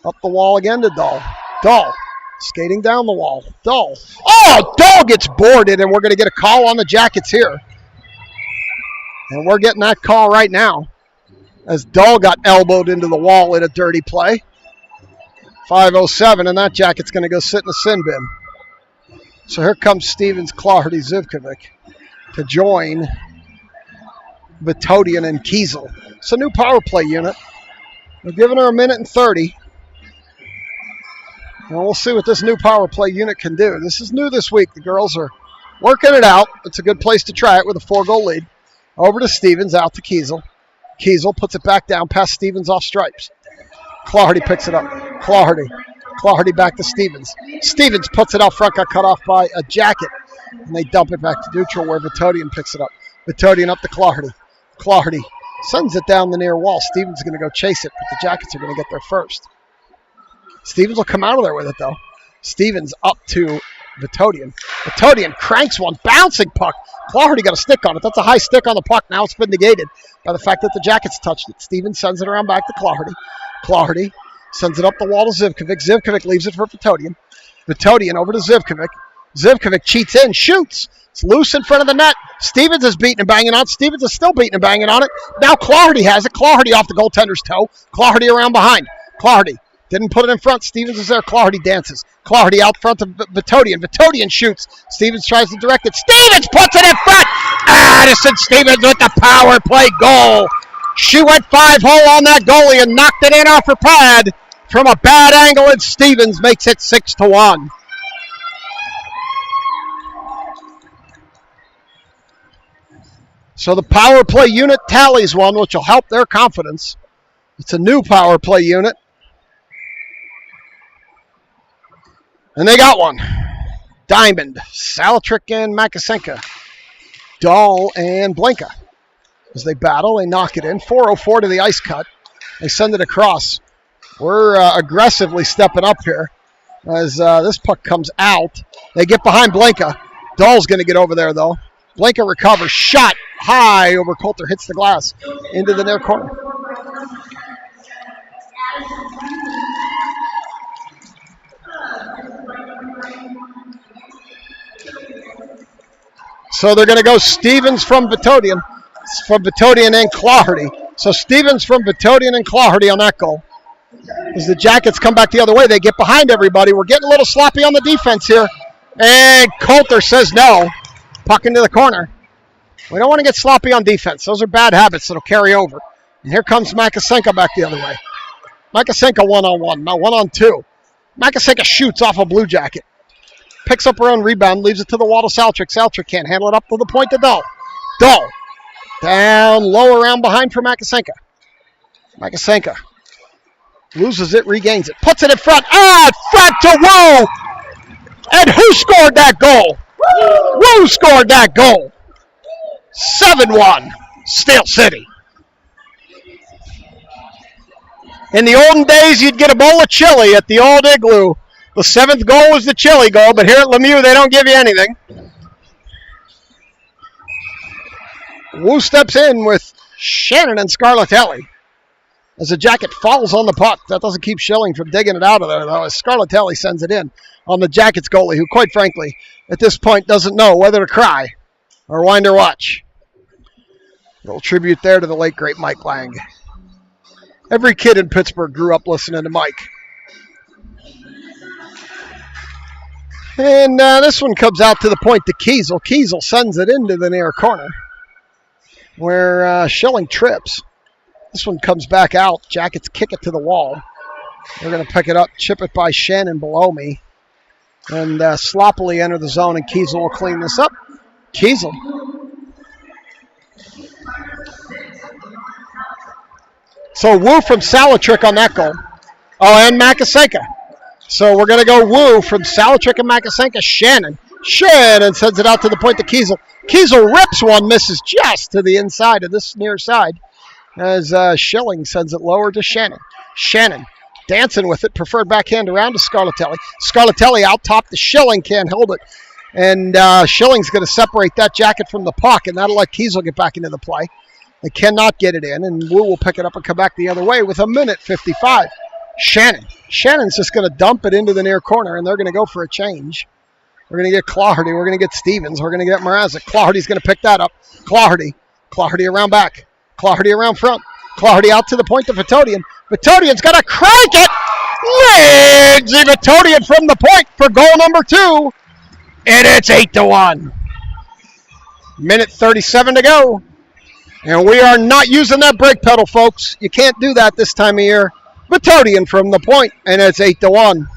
Up the wall again to Dahl. Dahl skating down the wall. Dahl. Oh, Dahl gets boarded, and we're going to get a call on the Jackets here. And we're getting that call right now as Dahl got elbowed into the wall in a dirty play. 5:07, and that Jacket's going to go sit in the sin bin. So here comes Stevens, Clardy, Zivkovic to join Vitodian and Kiesel. It's a new power play unit. We're giving her 1:30. And we'll see what this new power play unit can do. This is new this week. The girls are working it out. It's a good place to try it with a 4-goal lead. Over to Stevens, out to Kiesel. Kiesel puts it back down past Stevens off stripes. Clardy picks it up. Clardy back to Stevens. Stevens puts it out front, got cut off by a Jacket. And they dump it back to neutral where Vitodian picks it up. Vitodian up to Clardy. Clardy sends it down the near wall. Stevens is going to go chase it, but the Jackets are going to get there first. Stevens will come out of there with it, though. Stevens up to Vitodian. Vitodian cranks one, bouncing puck. Clardy got a stick on it. That's a high stick on the puck. Now it's been negated by the fact that the Jackets touched it. Stevens sends it around back to Clardy. Clardy sends it up the wall to Zivkovic. Zivkovic leaves it for Vitodian. Vitodian over to Zivkovic. Zivkovic cheats in, shoots. It's loose in front of the net. Stevens is beating and banging on it. Stevens is still beating and banging on it. Now Clardy has it. Clardy off the goaltender's toe. Clardy around behind. Clardy didn't put it in front. Stevens is there. Clardy dances. Clardy out front of Vitodian. Vitodian shoots. Stevens tries to direct it. Stevens puts it in front. Addison Stevens with the power play goal. She went 5-hole on that goalie and knocked it in off her pad from a bad angle, and Stevens makes it 6-1. So the power play unit tallies one, which will help their confidence. It's a new power play unit. And they got one. Diamond, Salatrick, and Makasenka. Dahl and Blinka. As they battle, they knock it in. 4:04 to the ice cut. They send it across. We're aggressively stepping up here as this puck comes out. They get behind Blinka. Dahl's going to get over there, though. Blinka recovers. Shot high over Coulter. Hits the glass into the near corner. So they're going to go Stevens from Vitodian and Clardy. So Stevens from Vitodian and Clardy on that goal. As the Jackets come back the other way, they get behind everybody. We're getting a little sloppy on the defense here. And Coulter says no. Puck into the corner. We don't want to get sloppy on defense. Those are bad habits that'll carry over. And here comes Makasenka back the other way. Makasenka one-on-one, now one-on-two. Makasenka shoots off a Blue Jacket. Picks up her own rebound, leaves it to the wall to Saltrick. Saltrick can't handle it up to the point to Dahl. Dahl down low around behind for Makasenka. Makasenka loses it, regains it, puts it in front. Front to Wu! And who scored that goal? Wu scored that goal. 7-1, Steel City. In the olden days, you'd get a bowl of chili at the old igloo. The 7th goal was the chili goal, but here at Lemieux, they don't give you anything. Wu steps in with Shannon and Scarlatelli as the Jacket falls on the puck. That doesn't keep Schilling from digging it out of there, though, as Scarlatelli sends it in on the Jackets goalie, who, quite frankly, at this point doesn't know whether to cry or wind or watch. A little tribute there to the late, great Mike Lang. Every kid in Pittsburgh grew up listening to Mike. And this one comes out to the point to Kiesel. Kiesel sends it into the near corner where Schilling trips. This one comes back out. Jackets kick it to the wall. They're going to pick it up, chip it by Shannon below me, and sloppily enter the zone, and Kiesel will clean this up. Kiesel. So Wu from Salatrick on that goal. Oh, and Makasenka. So we're going to go Woo from Salatrick and Makasenka. Shannon sends it out to the point to Kiesel. Kiesel rips one, misses just to the inside of this near side as Schilling sends it lower to Shannon. Shannon dancing with it, preferred backhand around to Scarlatelli. Scarlatelli out top to Schilling, can't hold it. And Schilling's going to separate that jacket from the puck, and that'll let Kiesel get back into the play. They cannot get it in, and Wu will pick it up and come back the other way with 1:55. Shannon's just going to dump it into the near corner, and they're going to go for a change. We're going to get Claherty. We're going to get Stevens. We're going to get Mrazek. Claherty's going to pick that up. Claherty around back. Claherty around front. Claherty out to the point to Vitodian. Vitodian's going to crank it. Lindsay Vitodian from the point for goal number 2. And it's 8-1. 1:37 to go. And we are not using that brake pedal, folks. You can't do that this time of year. Vitodian from the point, and it's 8-1.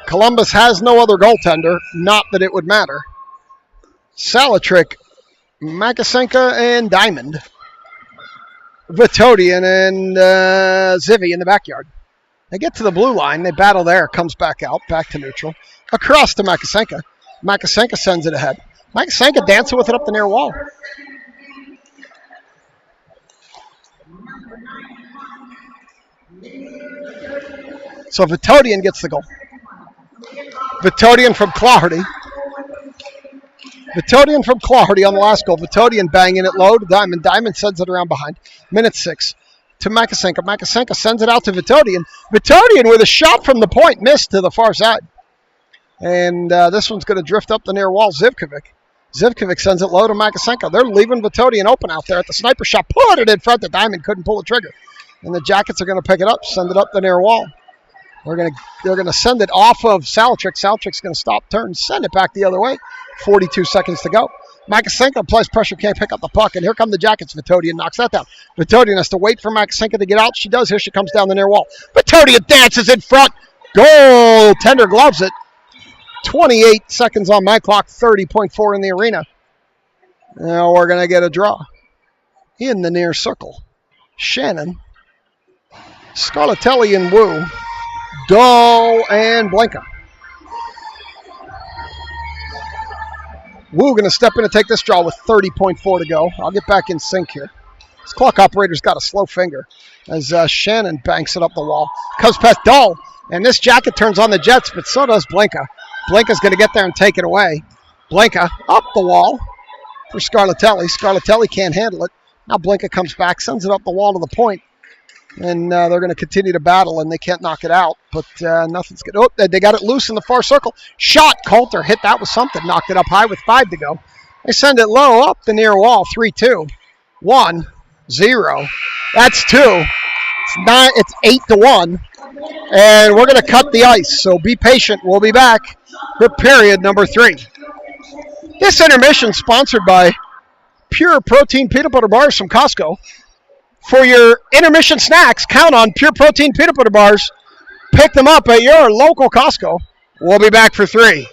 Columbus has no other goaltender, not that it would matter. Salatrick, Makasenka, and Diamond. Vitodian and Zivy in the backyard. They get to the blue line. They battle there. Comes back out, back to neutral. Across to Makasenka. Makasenka sends it ahead. Makasenka dancing with it up the near wall. So Vitodian gets the goal. Vitodian from Claherty. Vitodian from Claherty on the last goal. Vitodian banging it low to Diamond. Diamond sends it around behind. 6 to Makasenka. Makasenka sends it out to Vitodian. Vitodian with a shot from the point. Missed to the far side. And this one's going to drift up the near wall. Zivkovic sends it low to Makasenka. They're leaving Vitodian open out there at the sniper shot. Put it in front. The Diamond couldn't pull the trigger. And the Jackets are going to pick it up, send it up the near wall. They're going to send it off of Salatrick. Salatrick's going to stop, turn, send it back the other way. 42 seconds to go. Makasenka applies pressure, can't pick up the puck, and here come the Jackets. Vitodian knocks that down. Vitodian has to wait for Makasenka to get out. She does. Here she comes down the near wall. Vitodian dances in front. Goaltender gloves it. 28 seconds on my clock, 30.4 in the arena. Now we're going to get a draw. In the near circle. Shannon, Scarlatelli and Wu, Dahl and Blanca. Wu going to step in and take this draw with 30.4 to go. I'll get back in sync here. This clock operator's got a slow finger as Shannon banks it up the wall. Comes past Dahl, and this Jacket turns on the Jets, but so does Blanca. Blanca's going to get there and take it away. Blanca up the wall for Scarlatelli. Scarlatelli can't handle it. Now Blanca comes back, sends it up the wall to the point. And they're going to continue to battle, and they can't knock it out. But nothing's good. Oh, they got it loose in the far circle. Shot. Coulter hit that with something. Knocked it up high with 5 to go. They send it low up the near wall. 3-2. 1-0. That's 2. It's 8-1. And we're going to cut the ice. So be patient. We'll be back for period number 3. This intermission sponsored by Pure Protein Peanut Butter Bars from Costco. For your intermission snacks, count on Pure Protein Peanut Butter Bars. Pick them up at your local Costco. We'll be back for 3.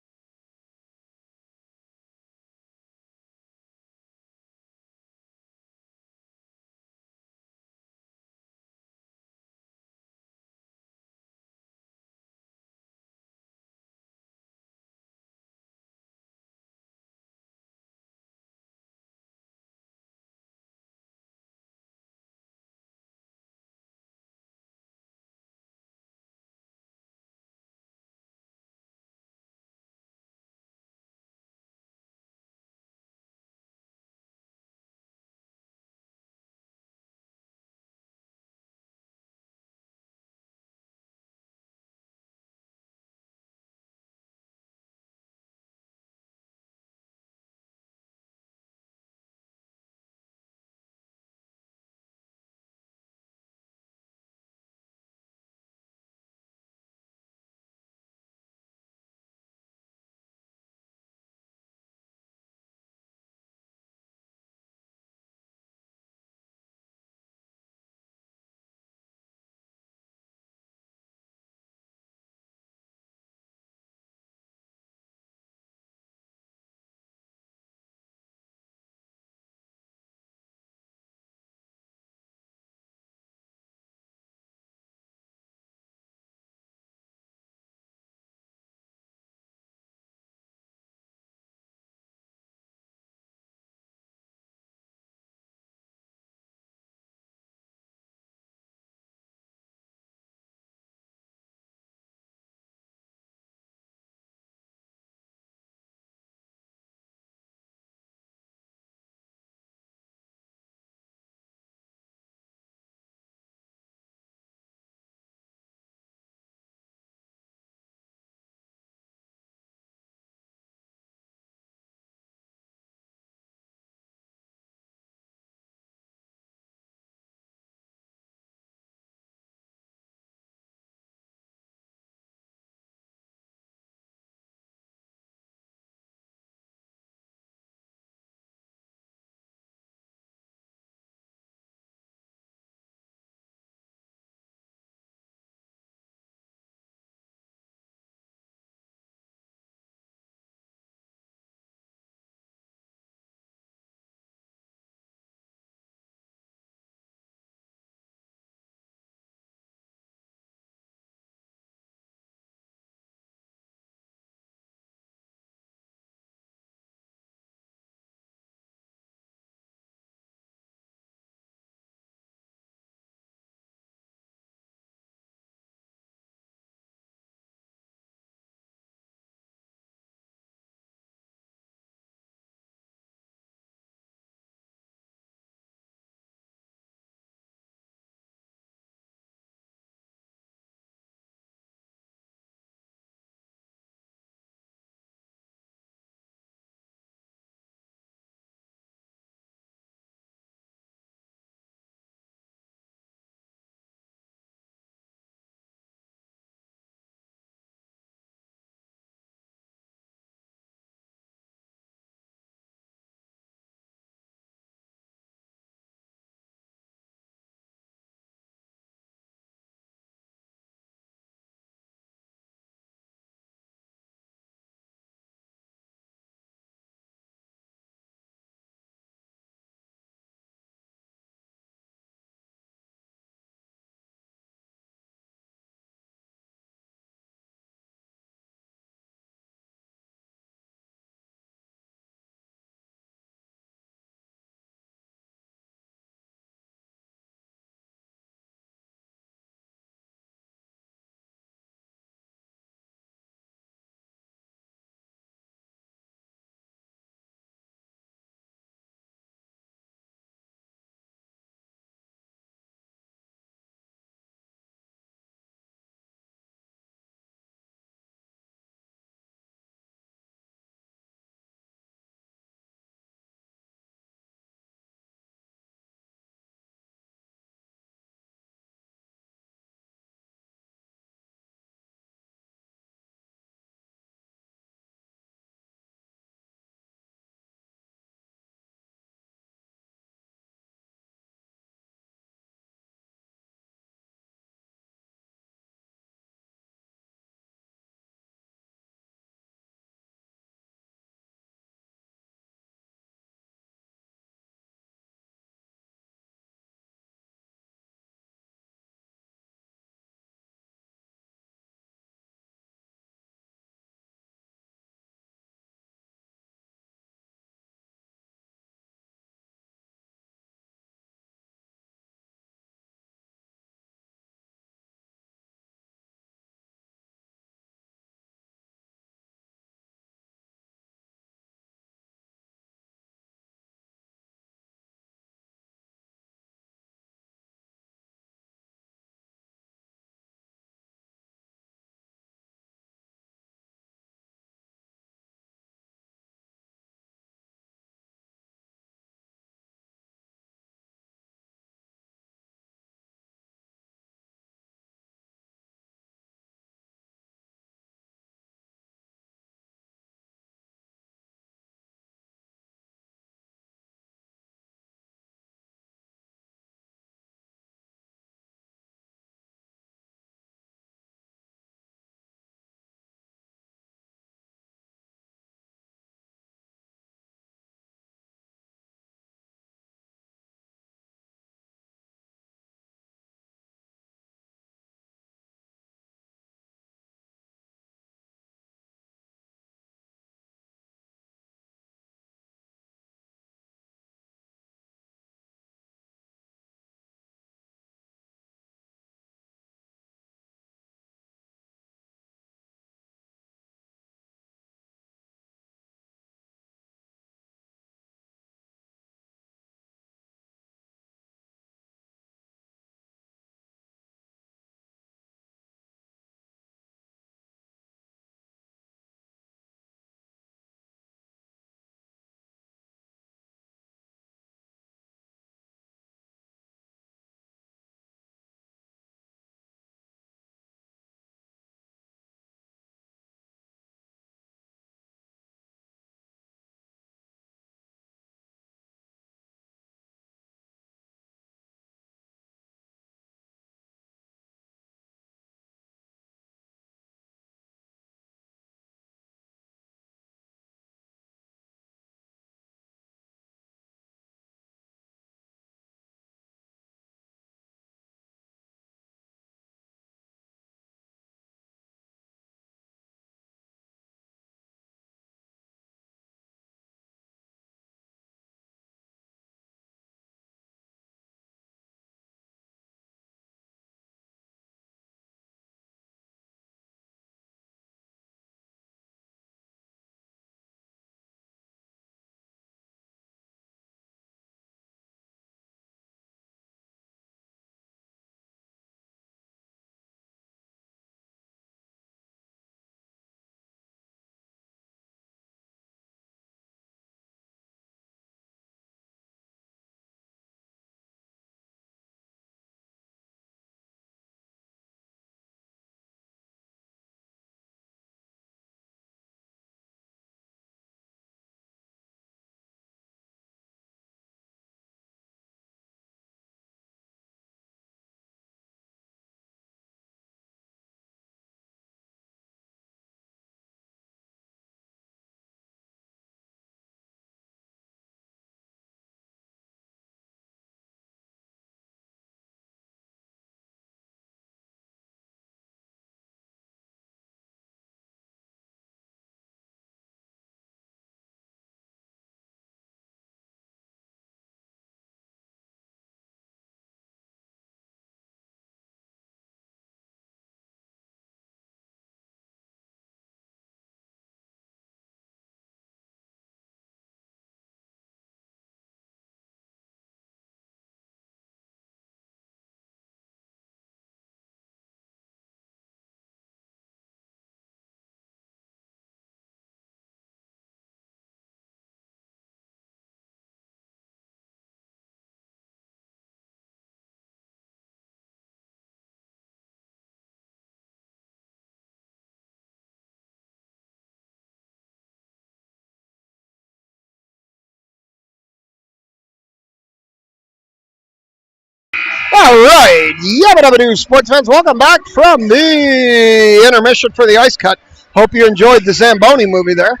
All right, Yabba Dabba Doo sports fans, welcome back from the intermission for the ice cut. Hope you enjoyed the Zamboni movie there.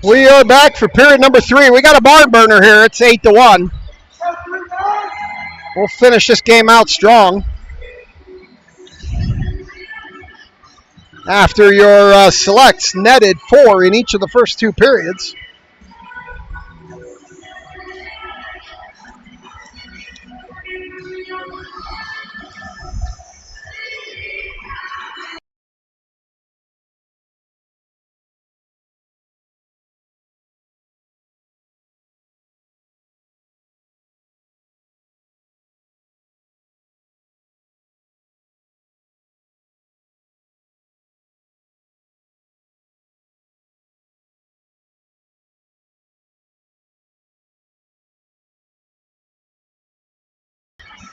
We are back for period number 3. We got a barn burner here. It's 8-1. We'll finish this game out strong. After your selects netted 4 in each of the first 2 periods.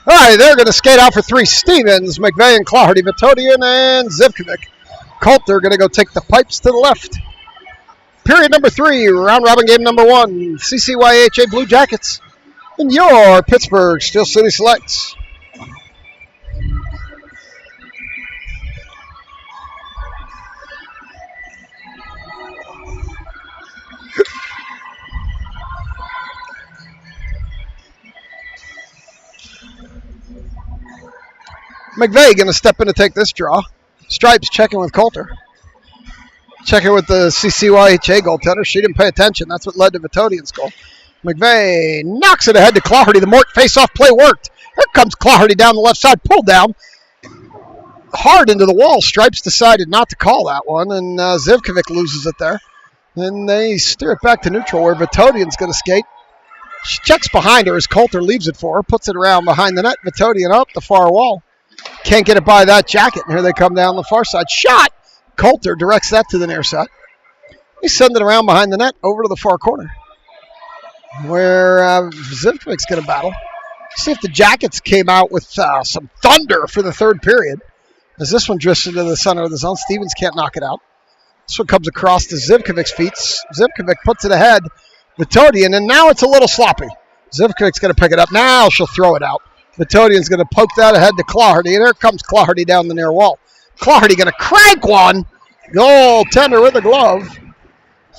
All right, they're going to skate out for 3. Stevens, McVeigh, and Clardy, Vitodian, and Zivkovic. Coulter going to go take the pipes to the left. Period number 3, round robin game number 1. CCYHA Blue Jackets and your Pittsburgh Steel City Selects. McVeigh going to step in to take this draw. Stripes checking with Coulter. Checking with the CCYHA goaltender. She didn't pay attention. That's what led to Vitodian's goal. McVeigh knocks it ahead to Clardy. The Mort face-off play worked. Here comes Clardy down the left side. Pulled down. Hard into the wall. Stripes decided not to call that one, and Zivkovic loses it there. Then they steer it back to neutral where Vitodian's going to skate. She checks behind her as Coulter leaves it for her. Puts it around behind the net. Vitodian up the far wall. Can't get it by that jacket. And here they come down the far side. Shot! Coulter directs that to the near side. He sends it around behind the net over to the far corner where Zivkovic's going to battle. See if the Jackets came out with some thunder for the third period. As this one drifts into the center of the zone, Stevens can't knock it out. This one comes across to Zivkovic's feet. Zivkovic puts it ahead. Vitodian, and now it's a little sloppy. Zivkovic's going to pick it up. Now she'll throw it out. Vitodian's going to poke that ahead to Clardy, and here comes Clardy down the near wall. Clardy going to crank one. Goaltender with a glove.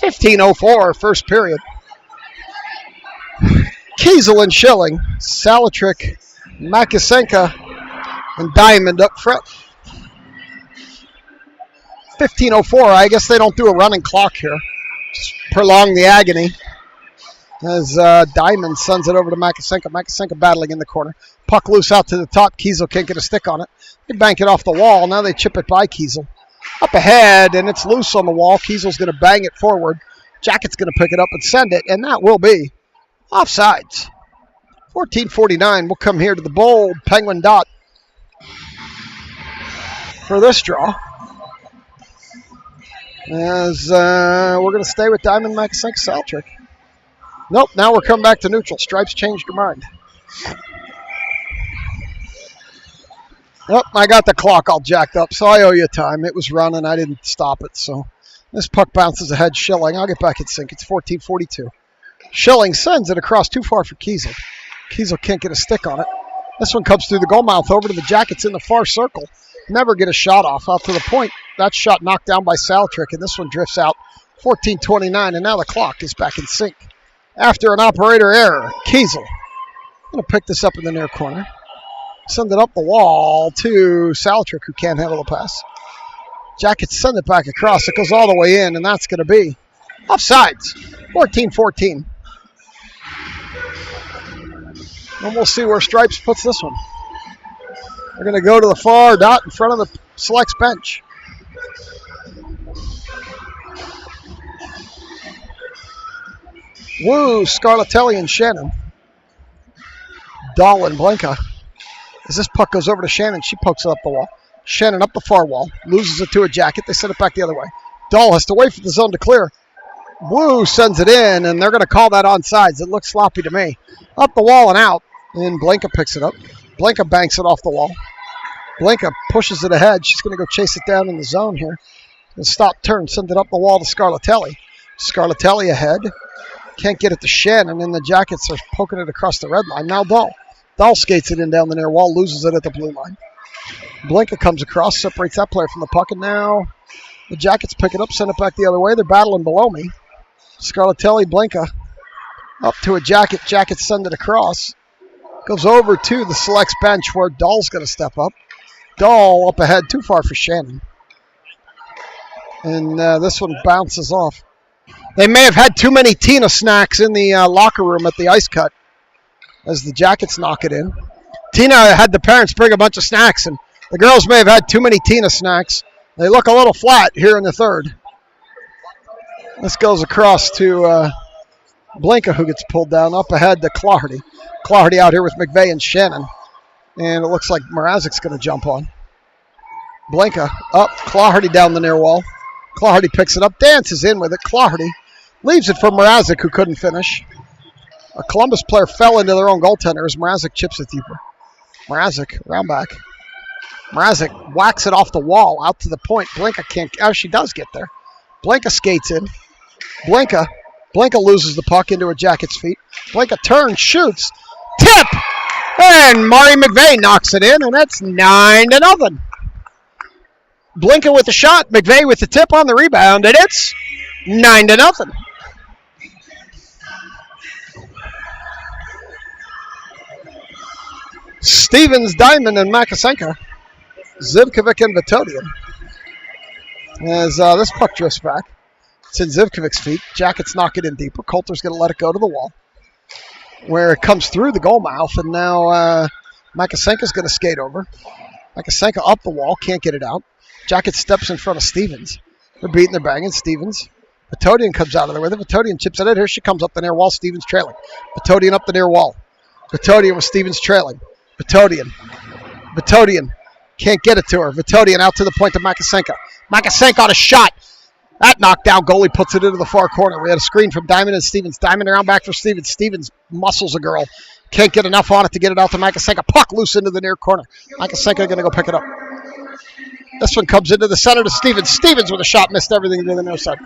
15:04, first period. Kiesel and Schilling, Salatrick, Makasenka, and Diamond up front. 15:04, I guess they don't do a running clock here. Just prolong the agony. As Diamond sends it over to Makasenka. Makasenka battling in the corner. Puck loose out to the top. Kiesel can't get a stick on it. They bank it off the wall. Now they chip it by Kiesel. Up ahead, and it's loose on the wall. Kiesel's going to bang it forward. Jacket's going to pick it up and send it, and that will be offsides. 14:49. We'll come here to the bold Penguin dot for this draw. As we're going to stay with Diamond, Makasenka, Saltrick. Nope, now we're coming back to neutral. Stripes changed their mind. Well, I got the clock all jacked up, so I owe you time. It was running. I didn't stop it, so this puck bounces ahead. Schilling. I'll get back in sync. It's 14:42. Schilling sends it across too far for Kiesel. Kiesel can't get a stick on it. This one comes through the goal mouth over to the Jackets in the far circle. Never get a shot off. Out to the point. That shot knocked down by Saltrick, and this one drifts out. 14:29, and now the clock is back in sync. After an operator error, Kiesel going to pick this up in the near corner. Send it up the wall to Saltrick, who can't handle the pass. Jackets send it back across. It goes all the way in, and that's going to be offsides. 14:14. And we'll see where Stripes puts this one. They're going to go to the far dot in front of the selects bench. Woo, Scarlatelli and Shannon. Dahl and Blanca. As this puck goes over to Shannon, she pokes it up the wall. Shannon up the far wall, loses it to a Jacket. They send it back the other way. Dahl has to wait for the zone to clear. Woo sends it in, and they're going to call that onside. It looks sloppy to me. Up the wall and out, and Blanca picks it up. Blanca banks it off the wall. Blanca pushes it ahead. She's going to go chase it down in the zone here. And stop, turn, send it up the wall to Scarlatelli. Scarlatelli ahead. Can't get it to Shannon, and the Jackets are poking it across the red line. Now Dahl Dahl skates it in down the near wall, loses it at the blue line. Blinka comes across, separates that player from the puck, and now the Jackets pick it up, send it back the other way. They're battling below me. Scarlatelli, Blinka up to a Jacket. Jackets send it across. Goes over to the selects bench where Dahl's going to step up. Dahl up ahead, too far for Shannon. And this one bounces off. They may have had too many Tina snacks in the locker room at the ice cut as the Jackets knock it in. Tina had the parents bring a bunch of snacks, and the girls may have had too many Tina snacks. They look a little flat here in the third. This goes across to Blinka, who gets pulled down. Up ahead to Clardy. Clardy out here with McVeigh and Shannon. And it looks like Mrazek's going to jump on. Blinka up, Clardy down the near wall. Clardy picks it up, dances in with it. Clardy leaves it for Mrazek, who couldn't finish. A Columbus player fell into their own goaltender as Mrazek chips it deeper. Mrazek, round back. Mrazek whacks it off the wall out to the point. Blinka can't. Oh, she does get there. Blinka skates in. Blinka loses the puck into a Jacket's feet. Blinka turns, shoots, tip, and Mari McVeigh knocks it in, and that's 9-0. Blinka with the shot, McVeigh with the tip on the rebound, and it's 9-0. Stevens, Diamond, and Makasenka. Zivkovic and Vitodian. As this puck drifts back. It's in Zivkovic's feet. Jackets knock it in deeper. Coulter's going to let it go to the wall, where it comes through the goal mouth, and now Makasenka's going to skate over. Makasenka up the wall, can't get it out. Jackets steps in front of Stevens. They're beating, they're banging. Stevens. Vitodian comes out of there with it. Vitodian chips it in. Here she comes up the near wall. Stevens trailing. Vitodian up the near wall. Vitodian with Stevens trailing. Vitodian can't get it to her. Vitodian out to the point to Makasenka. Makasenka on a shot. That knockdown goalie puts it into the far corner. We had a screen from Diamond and Stevens. Diamond around back for Stevens. Stevens muscles a girl. Can't get enough on it to get it out to Makasenka. Puck loose into the near corner. Makasenka going to go pick it up. This one comes into the center to Stevens. Stevens with a shot, missed everything to the near side.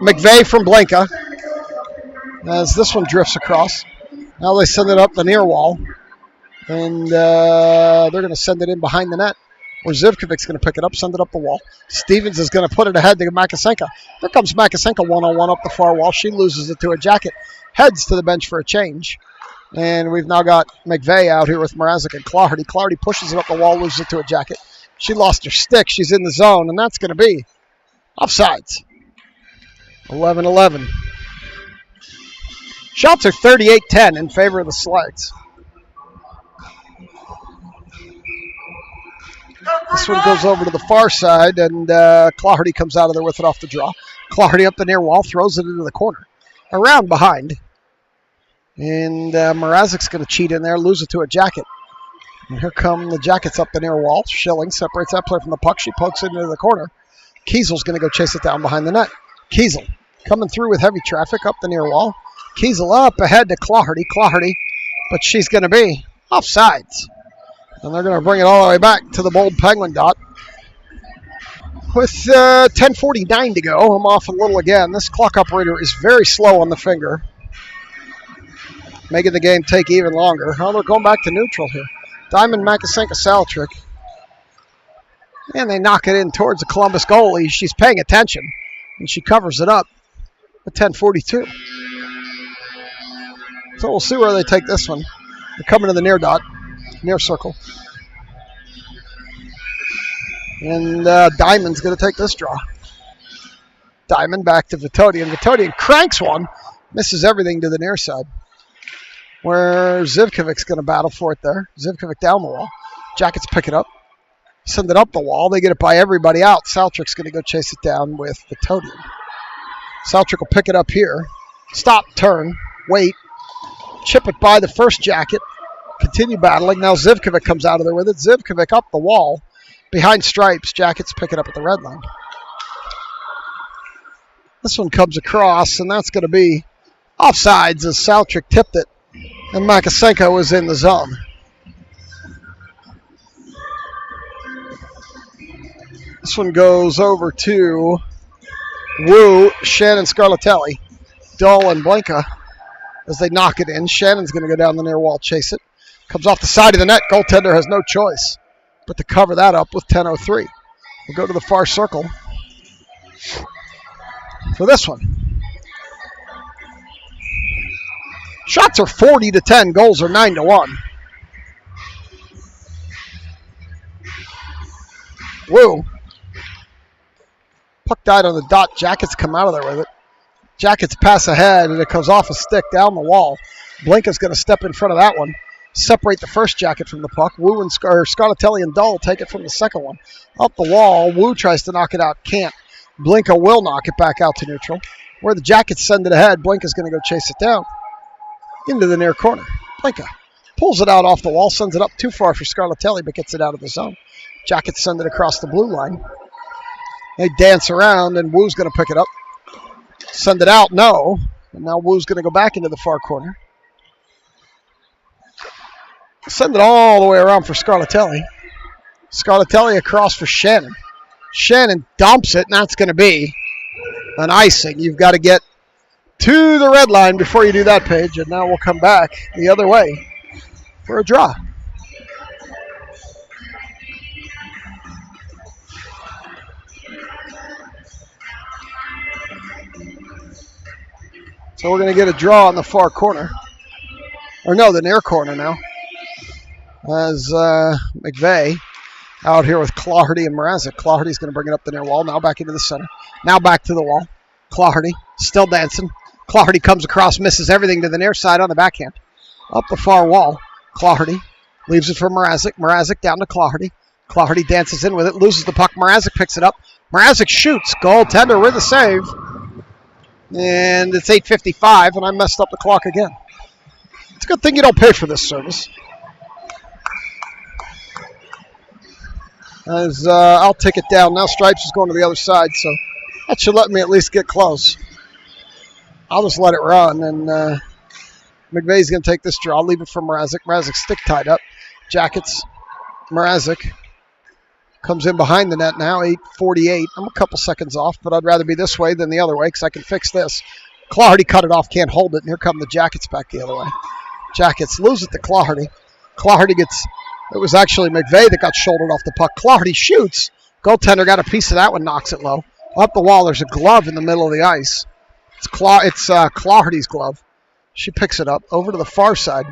McVeigh from Blinka. As this one drifts across. Now they send it up the near wall. And they're going to send it in behind the net. Where Zivkovic's going to pick it up, send it up the wall. Stevens is going to put it ahead to Makasenka. Here comes Makasenka one-on-one up the far wall. She loses it to a Jacket. Heads to the bench for a change. And we've now got McVeigh out here with Mrazek and Clardy. Clardy pushes it up the wall, loses it to a Jacket. She lost her stick. She's in the zone, and that's going to be offsides. 11-11. Shots are 38-10 in favor of the Slides. This one goes over to the far side, and Clardy comes out of there with it off the draw. Clardy up the near wall, throws it into the corner. Around behind. And Mrazek's going to cheat in there, lose it to a Jacket. And here come the Jackets up the near wall. Schilling separates that player from the puck. She pokes it into the corner. Kiesel's going to go chase it down behind the net. Kiesel coming through with heavy traffic up the near wall. Kiesel up ahead to Clardy. Clardy, but she's going to be offsides. And they're going to bring it all the way back to the bold Penguin dot. With 10:49 to go, I'm off a little again. This clock operator is very slow on the finger, making the game take even longer. Oh, they're going back to neutral here. Diamond, Makasenka, Saltrick. And they knock it in towards the Columbus goalie. She's paying attention, and she covers it up at 10:42. So we'll see where they take this one. They're coming to the near dot, near circle. And Diamond's going to take this draw. Diamond back to Vitodian. Vitodian cranks one, misses everything to the near side. Where Zivkovic's going to battle for it there. Zivkovic down the wall. Jackets pick it up. Send it up the wall. They get it by everybody out. Saltrick's going to go chase it down with Vitodian. Saltrick will pick it up here. Stop, turn, wait. Chip it by the first Jacket. Continue battling. Now Zivkovic comes out of there with it. Zivkovic up the wall. Behind stripes. Jackets pick it up at the red line. This one comes across, and that's going to be offsides as Saltrick tipped it. And Makasenka was in the zone. This one goes over to Wu, Shannon Scarlatelli, Dahl, and Blinka. as they knock it in. Shannon's going to go down the near wall, chase it. Comes off the side of the net. Goaltender has no choice but to cover that up with 10:03. We'll go to the far circle for this one. Shots are 40-10. Goals are 9-1. Woo. Puck died on the dot. Jackets come out of there with it. Jackets pass ahead, and it comes off a stick down the wall. Blinka's going to step in front of that one. Separate the first Jacket from the puck. Wu and Scarlatelli and Dull take it from the second one. Up the wall. Wu tries to knock it out. Can't. Blinka will knock it back out to neutral. Where the Jackets send it ahead, Blinka's going to go chase it down. Into the near corner. Blinka pulls it out off the wall, sends it up too far for Scarlatelli, but gets it out of the zone. Jackets send it across the blue line. They dance around, and Wu's going to pick it up. Send it out, no. And now Wu's going to go back into the far corner. Send it all the way around for Scarlatelli. Scarlatelli across for Shannon. Shannon dumps it, and that's going to be an icing. You've got to get to the red line before you do that, Paige. And now we'll come back the other way for a draw. So we're going to get a draw on the far corner. Or no, the near corner now. As McVeigh out here with Claherty and Mrazek. Claherty's going to bring it up the near wall. Now back into the center. Now back to the wall. Claherty still dancing. Claherty comes across, misses everything to the near side on the backhand. Up the far wall. Claherty leaves it for Mrazek. Mrazek down to Claherty. Claherty dances in with it, loses the puck. Mrazek picks it up. Mrazek shoots. Goaltender with a save. And it's 8:55, and I messed up the clock again. It's a good thing you don't pay for this service. As I'll take it down. Now Stripes is going to the other side, so that should let me at least get close. I'll just let it run, and McVeigh's going to take this draw. I'll leave it for Mrazek. Mrazek stick tied up. Jackets. Mrazek comes in behind the net now, 8:48. I'm a couple seconds off, but I'd rather be this way than the other way because I can fix this. Claherty cut it off, can't hold it, and here come the Jackets back the other way. Jackets lose it to Claherty. Claherty gets... It was actually McVeigh that got shouldered off the puck. Claherty shoots. Goaltender got a piece of that one, knocks it low. Up the wall, there's a glove in the middle of the ice. It's Claherty's glove. She picks it up over to the far side.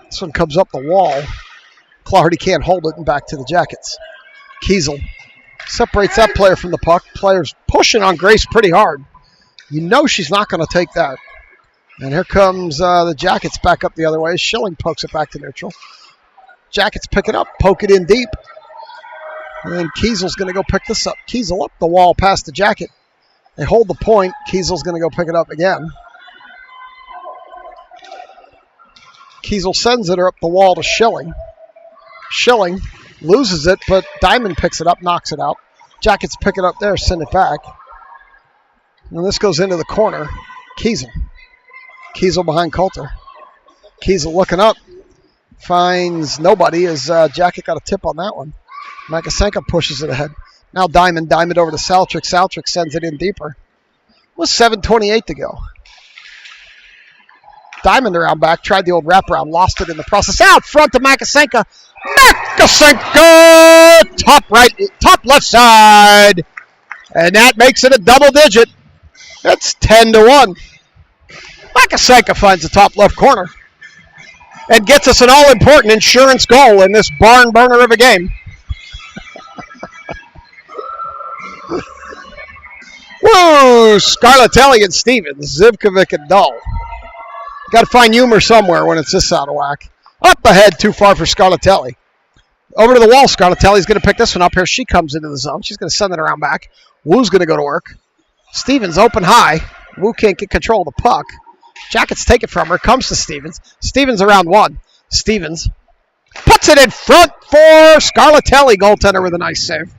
This one comes up the wall. Claherty can't hold it, and back to the Jackets. Kiesel separates that player from the puck. Player's pushing on Grace pretty hard. You know she's not going to take that. And here comes the Jackets back up the other way. Schilling pokes it back to neutral. Jackets pick it up, poke it in deep. And Kiesel's going to go pick this up. Kiesel up the wall past the Jacket. They hold the point. Kiesel's going to go pick it up again. Kiesel sends it up the wall to Schilling. Schilling loses it, but Diamond picks it up, knocks it out. Jackets pick it up there, send it back. And this goes into the corner. Kiesel. Kiesel behind Coulter. Kiesel looking up. Finds nobody as Jacket got a tip on that one. Makasenka pushes it ahead. Now Diamond over to Saltrick. Saltrick sends it in deeper. With 7:28 to go. Diamond around back, tried the old wraparound, lost it in the process. Out front to Makasenka. Makasenka! Top left side. And that makes it a double digit. That's 10-1. Makasenka finds the top left corner. And gets us an all-important insurance goal in this barn burner of a game. Woo! Scarlatelli and Stevens, Zivkovic and Dull. Got to find humor somewhere when it's this out of whack. Up ahead, too far for Scarlatelli. Over to the wall, Scarlatelli's going to pick this one up. Here she comes into the zone. She's going to send it around back. Wu's going to go to work. Stevens open high. Wu can't get control of the puck. Jackets take it from her. Comes to Stevens. Stevens around one. Stevens puts it in front for Scarlatelli. Goaltender with a nice save.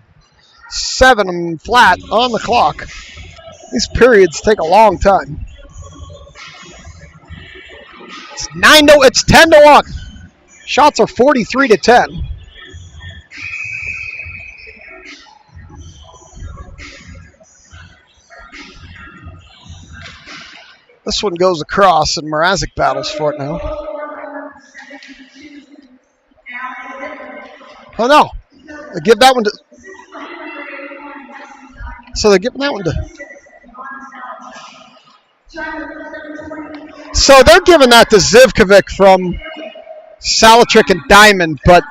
7 flat on the clock. These periods take a long time. It's 10-1. Shots are 43-10. This one goes across, and Mrazek battles for it now. Oh, no. They give that one to... So they're giving that one to... So they're giving that to Zivkovic from Salatrick and Diamond, but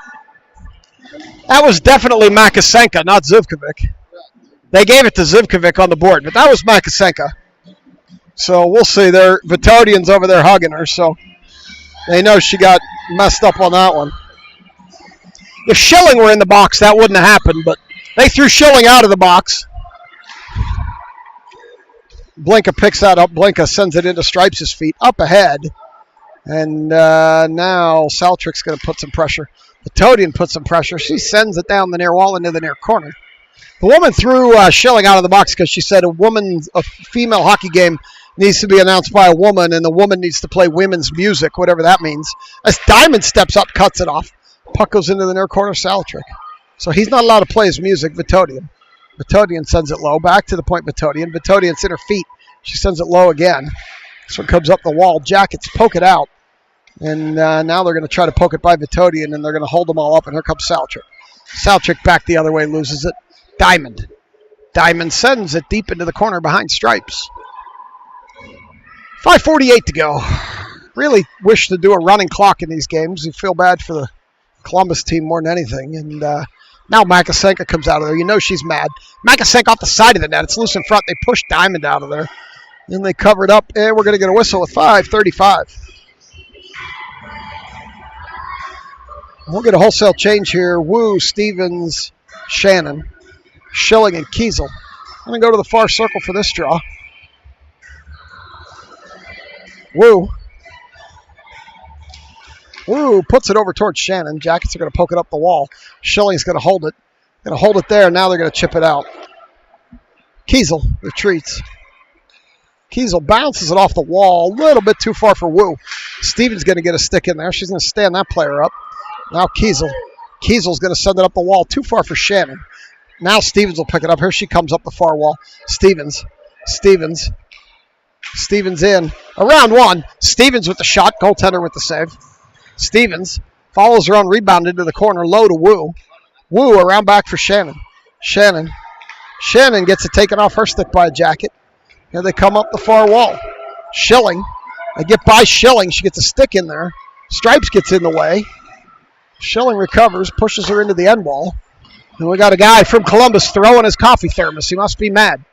that was definitely Makasenka, not Zivkovic. They gave it to Zivkovic on the board, but that was Makasenka. So we'll see. Vitodian's over there hugging her, so they know she got messed up on that one. If Schilling were in the box, that wouldn't have happened, but they threw Schilling out of the box. Blinka picks that up. Blinka sends it into Stripes' feet, up ahead. And now Saltrick's going to put some pressure. Vitodian puts some pressure. She sends it down the near wall into the near corner. The woman threw Schilling out of the box because she said a female hockey game needs to be announced by a woman, and the woman needs to play women's music, whatever that means. As Diamond steps up, cuts it off. Puck goes into the near corner, Salatrick. So he's not allowed to play his music, Vitodian. Vitodian sends it low, back to the point Vitodian. Vitodian's in her feet. She sends it low again. This one comes up the wall. Jackets poke it out. And now they're going to try to poke it by Vitodian, and they're going to hold them all up, and here comes Salatrick. Salatrick back the other way, loses it. Diamond. Diamond sends it deep into the corner behind Stripes. 5:48 to go. Really wish to do a running clock in these games. You feel bad for the Columbus team more than anything. And now Makasenka comes out of there. You know she's mad. Makasenka off the side of the net. It's loose in front. They push Diamond out of there. And they cover it up. And we're going to get a whistle at 5:35. We'll get a wholesale change here. Wu, Stevens, Shannon, Schilling, and Kiesel. I'm going to go to the far circle for this draw. Wu puts it over towards Shannon. Jackets are going to poke it up the wall. Schilling's going to hold it. Going to hold it there. Now they're going to chip it out. Kiesel retreats. Kiesel bounces it off the wall. A little bit too far for Wu. Stevens going to get a stick in there. She's going to stand that player up. Now Kiesel. Kiesel's going to send it up the wall. Too far for Shannon. Now Stevens will pick it up. Here she comes up the far wall. Stevens in. Around one. Stevens with the shot. Goaltender with the save. Stevens follows her on rebound into the corner. Low to Wu. Wu around back for Shannon. Shannon gets it taken off her stick by a Jacket. Here they come up the far wall. Schilling. They get by Schilling. She gets a stick in there. Stripes gets in the way. Schilling recovers, pushes her into the end wall. And we got a guy from Columbus throwing his coffee thermos. He must be mad.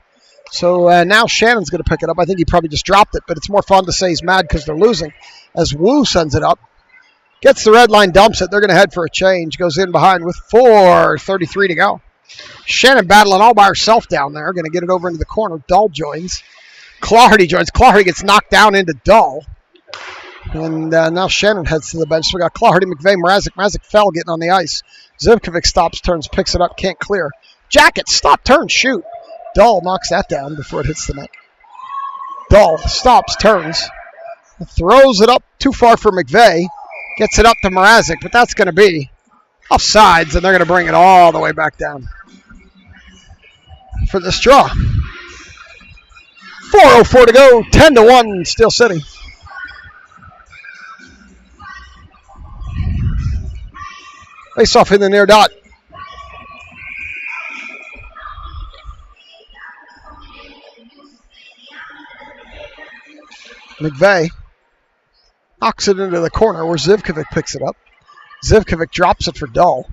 So now Shannon's going to pick it up. I think he probably just dropped it, but it's more fun to say he's mad because they're losing. As Wu sends it up. Gets the red line, dumps it. They're going to head for a change. Goes in behind with 4:33 to go. Shannon battling all by herself down there. Going to get it over into the corner. Dahl joins. Clardy joins. Clardy gets knocked down into Dahl. And now Shannon heads to the bench. So we got Clardy, McVeigh, Mrazek. Mrazek fell getting on the ice. Zivkovic stops, turns, picks it up, can't clear. Jacket, stop, turn, shoot. Dahl knocks that down before it hits the net. Dahl stops, turns, throws it up too far for McVeigh. Gets it up to Mrazek, but that's going to be offsides, and they're going to bring it all the way back down for this draw. 4:04 to go, 10-1, Steel City. Face off in the near dot. McVeigh knocks it into the corner where Zivkovic picks it up. Zivkovic drops it for Dahl.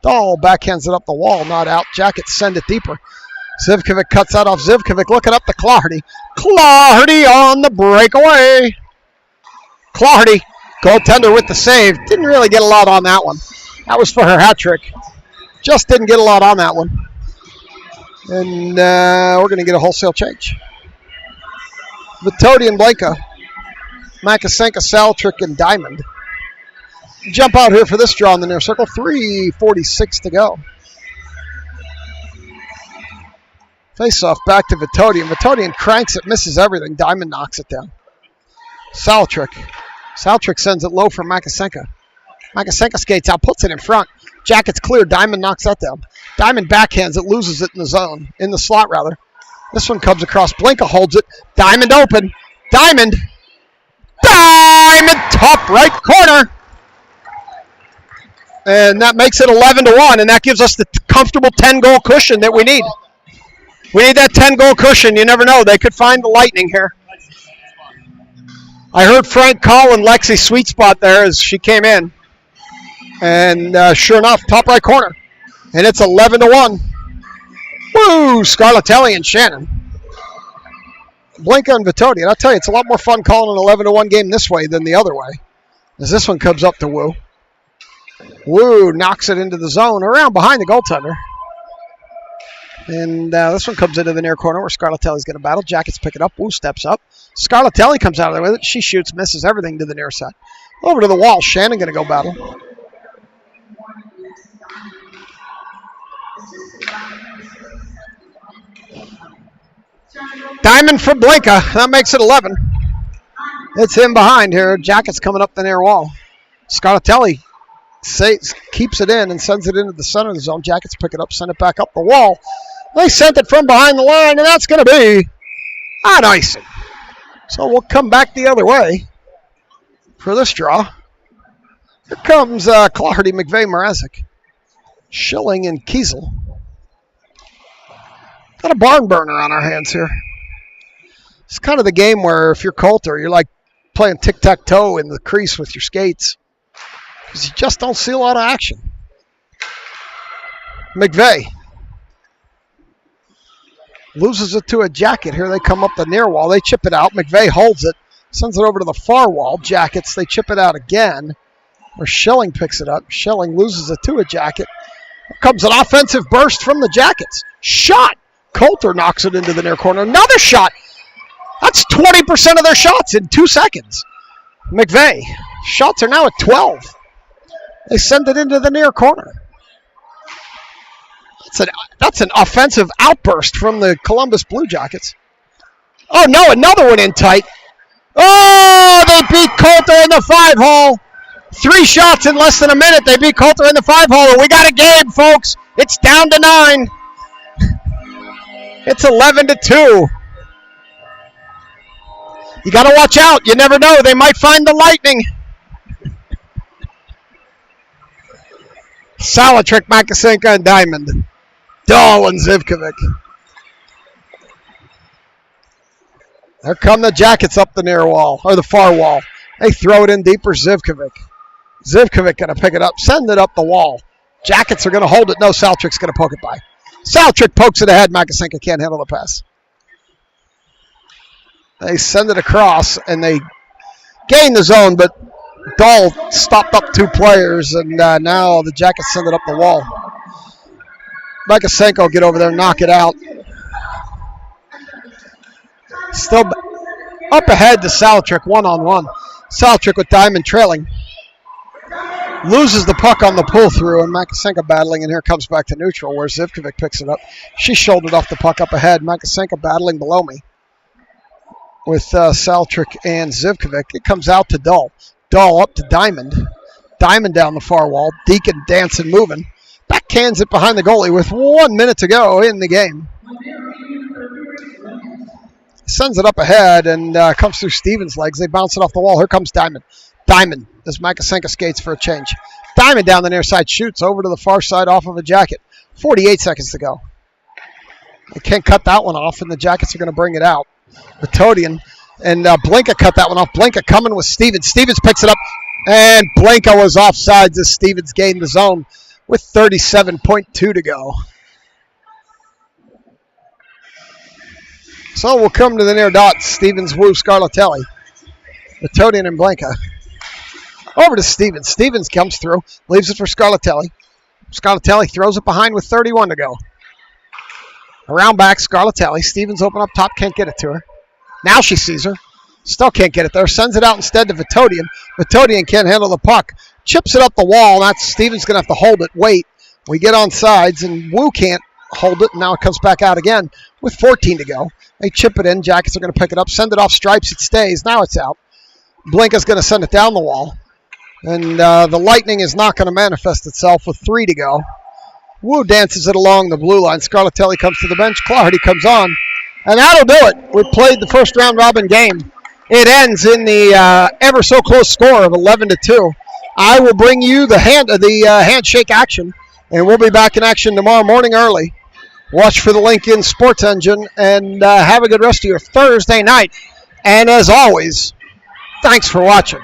Dahl backhands it up the wall, not out. Jackets send it deeper. Zivkovic cuts out off Zivkovic, looking up to Clardy. Clardy on the breakaway. Clardy, goaltender with the save. Didn't really get a lot on that one. That was for her hat trick. Just didn't get a lot on that one. And we're going to get a wholesale change. Vitodian, Blanca, Makasenka, Saltrick, and Diamond. Jump out here for this draw in the near circle. 3:46 to go. Face-off back to Vitodian. Vitodian cranks it, misses everything. Diamond knocks it down. Saltrick. Saltrick sends it low for Makasenka. Makasenka skates out, puts it in front. Jacket's clear. Diamond knocks that down. Diamond backhands it, loses it in the zone, in the slot rather. This one comes across. Blinka holds it. Diamond open. Diamond. Diamond, top right corner. And that makes it 11-1, and that gives us the comfortable 10-goal cushion that we need. We need that 10-goal cushion. You never know. They could find the Lightning here. I heard Frank calling Lexi's sweet spot there as she came in. And sure enough, top right corner. And it's 11-1. Woo! Scarlatelli and Shannon. Blinka and Vitodi. I'll tell you, it's a lot more fun calling an 11-1 game this way than the other way. As this one comes up to Woo. Woo knocks it into the zone around behind the goaltender. And this one comes into the near corner where Scarlatelli's going to battle. Jackets pick it up. Woo steps up. Scarlatelli comes out of there with it. She shoots, misses everything to the near side. Over to the wall. Shannon going to go battle. Diamond for Blinka. That makes it 11. It's him behind here. Jackets coming up the near wall. Scarlatelli keeps it in and sends it into the center of the zone. Jackets pick it up, send it back up the wall. They sent it from behind the line, and that's going to be an icing. So we'll come back the other way for this draw. Here comes Clardy, McVeigh, Mrazek, Schilling, and Kiesel. Got a barn burner on our hands here. It's kind of the game where if you're Coulter, you're like playing tic-tac-toe in the crease with your skates because you just don't see a lot of action. McVeigh loses it to a Jacket. Here they come up the near wall. They chip it out. McVeigh holds it, sends it over to the far wall. Jackets, they chip it out again. Where Schilling picks it up. Schilling loses it to a Jacket. Here comes an offensive burst from the Jackets. Shot. Coulter knocks it into the near corner. Another shot. That's 20% of their shots in 2 seconds. McVeigh. Shots are now at 12. They send it into the near corner. That's an offensive outburst from the Columbus Blue Jackets. Oh, no, another one in tight. Oh, they beat Coulter in the 5-hole. 3 shots in less than a minute. They beat Coulter in the 5-hole. We got a game, folks. It's down to 9. It's 11-2. You got to watch out. You never know. They might find the Lightning. Salatrick, Makasenka, and Diamond. Dahl and Zivkovic. There come the Jackets up the near wall, or the far wall. They throw it in deeper, Zivkovic. Zivkovic going to pick it up, send it up the wall. Jackets are going to hold it. No, Saltrick's going to poke it by. Saltrick pokes it ahead. Makasenka can't handle the pass. They send it across, and they gain the zone, but Dahl stopped up 2 players, and now the Jackets send it up the wall. Makasenko will get over there and knock it out. Still up ahead to Saltrick, 1-on-1. Saltrick with Diamond trailing. Loses the puck on the pull-through, and Makasenka battling, and here comes back to neutral, where Zivkovic picks it up. She shouldered off the puck up ahead. Makasenka battling below me with Saltrick and Zivkovic. It comes out to Dahl. Dahl up to Diamond. Diamond down the far wall. Deacon dancing, moving. Backhands it behind the goalie with 1 minute to go in the game. Sends it up ahead and comes through Stevens' legs. They bounce it off the wall. Here comes Diamond. Diamond as Makasenka skates for a change. Diamond down the near side, shoots over to the far side off of a Jacket. 48 seconds to go. They can't cut that one off, and the Jackets are going to bring it out. Metodian and Blinka cut that one off. Blinka coming with Stevens. Stevens picks it up, and Blinka was offsides as Stevens gained the zone with 37.2 to go. So we'll come to the near dots. Stevens, Wu, Scarlatelli. Metodian and Blinka. Over to Stevens. Stevens comes through, leaves it for Scarlatelli. Scarlatelli throws it behind with 31 to go. Around back, Scarlatelli. Stevens open up top, can't get it to her. Now she sees her. Still can't get it there. Sends it out instead to Vitodian. Vitodian can't handle the puck. Chips it up the wall. That's Stevens going to have to hold it. Wait. We get on sides, and Wu can't hold it. And now it comes back out again with 14 to go. They chip it in. Jackets are going to pick it up. Send it off stripes. It stays. Now it's out. Blinka's going to send it down the wall. And the Lightning is not going to manifest itself with 3 to go. Wu dances it along the blue line. Scarlatelli comes to the bench. Clardy comes on. And that'll do it. We played the first round robin game. It ends in the ever so close score of 11-2. I will bring you the handshake action, and we'll be back in action tomorrow morning early. Watch for the link in Sports Engine, and have a good rest of your Thursday night. And as always, thanks for watching.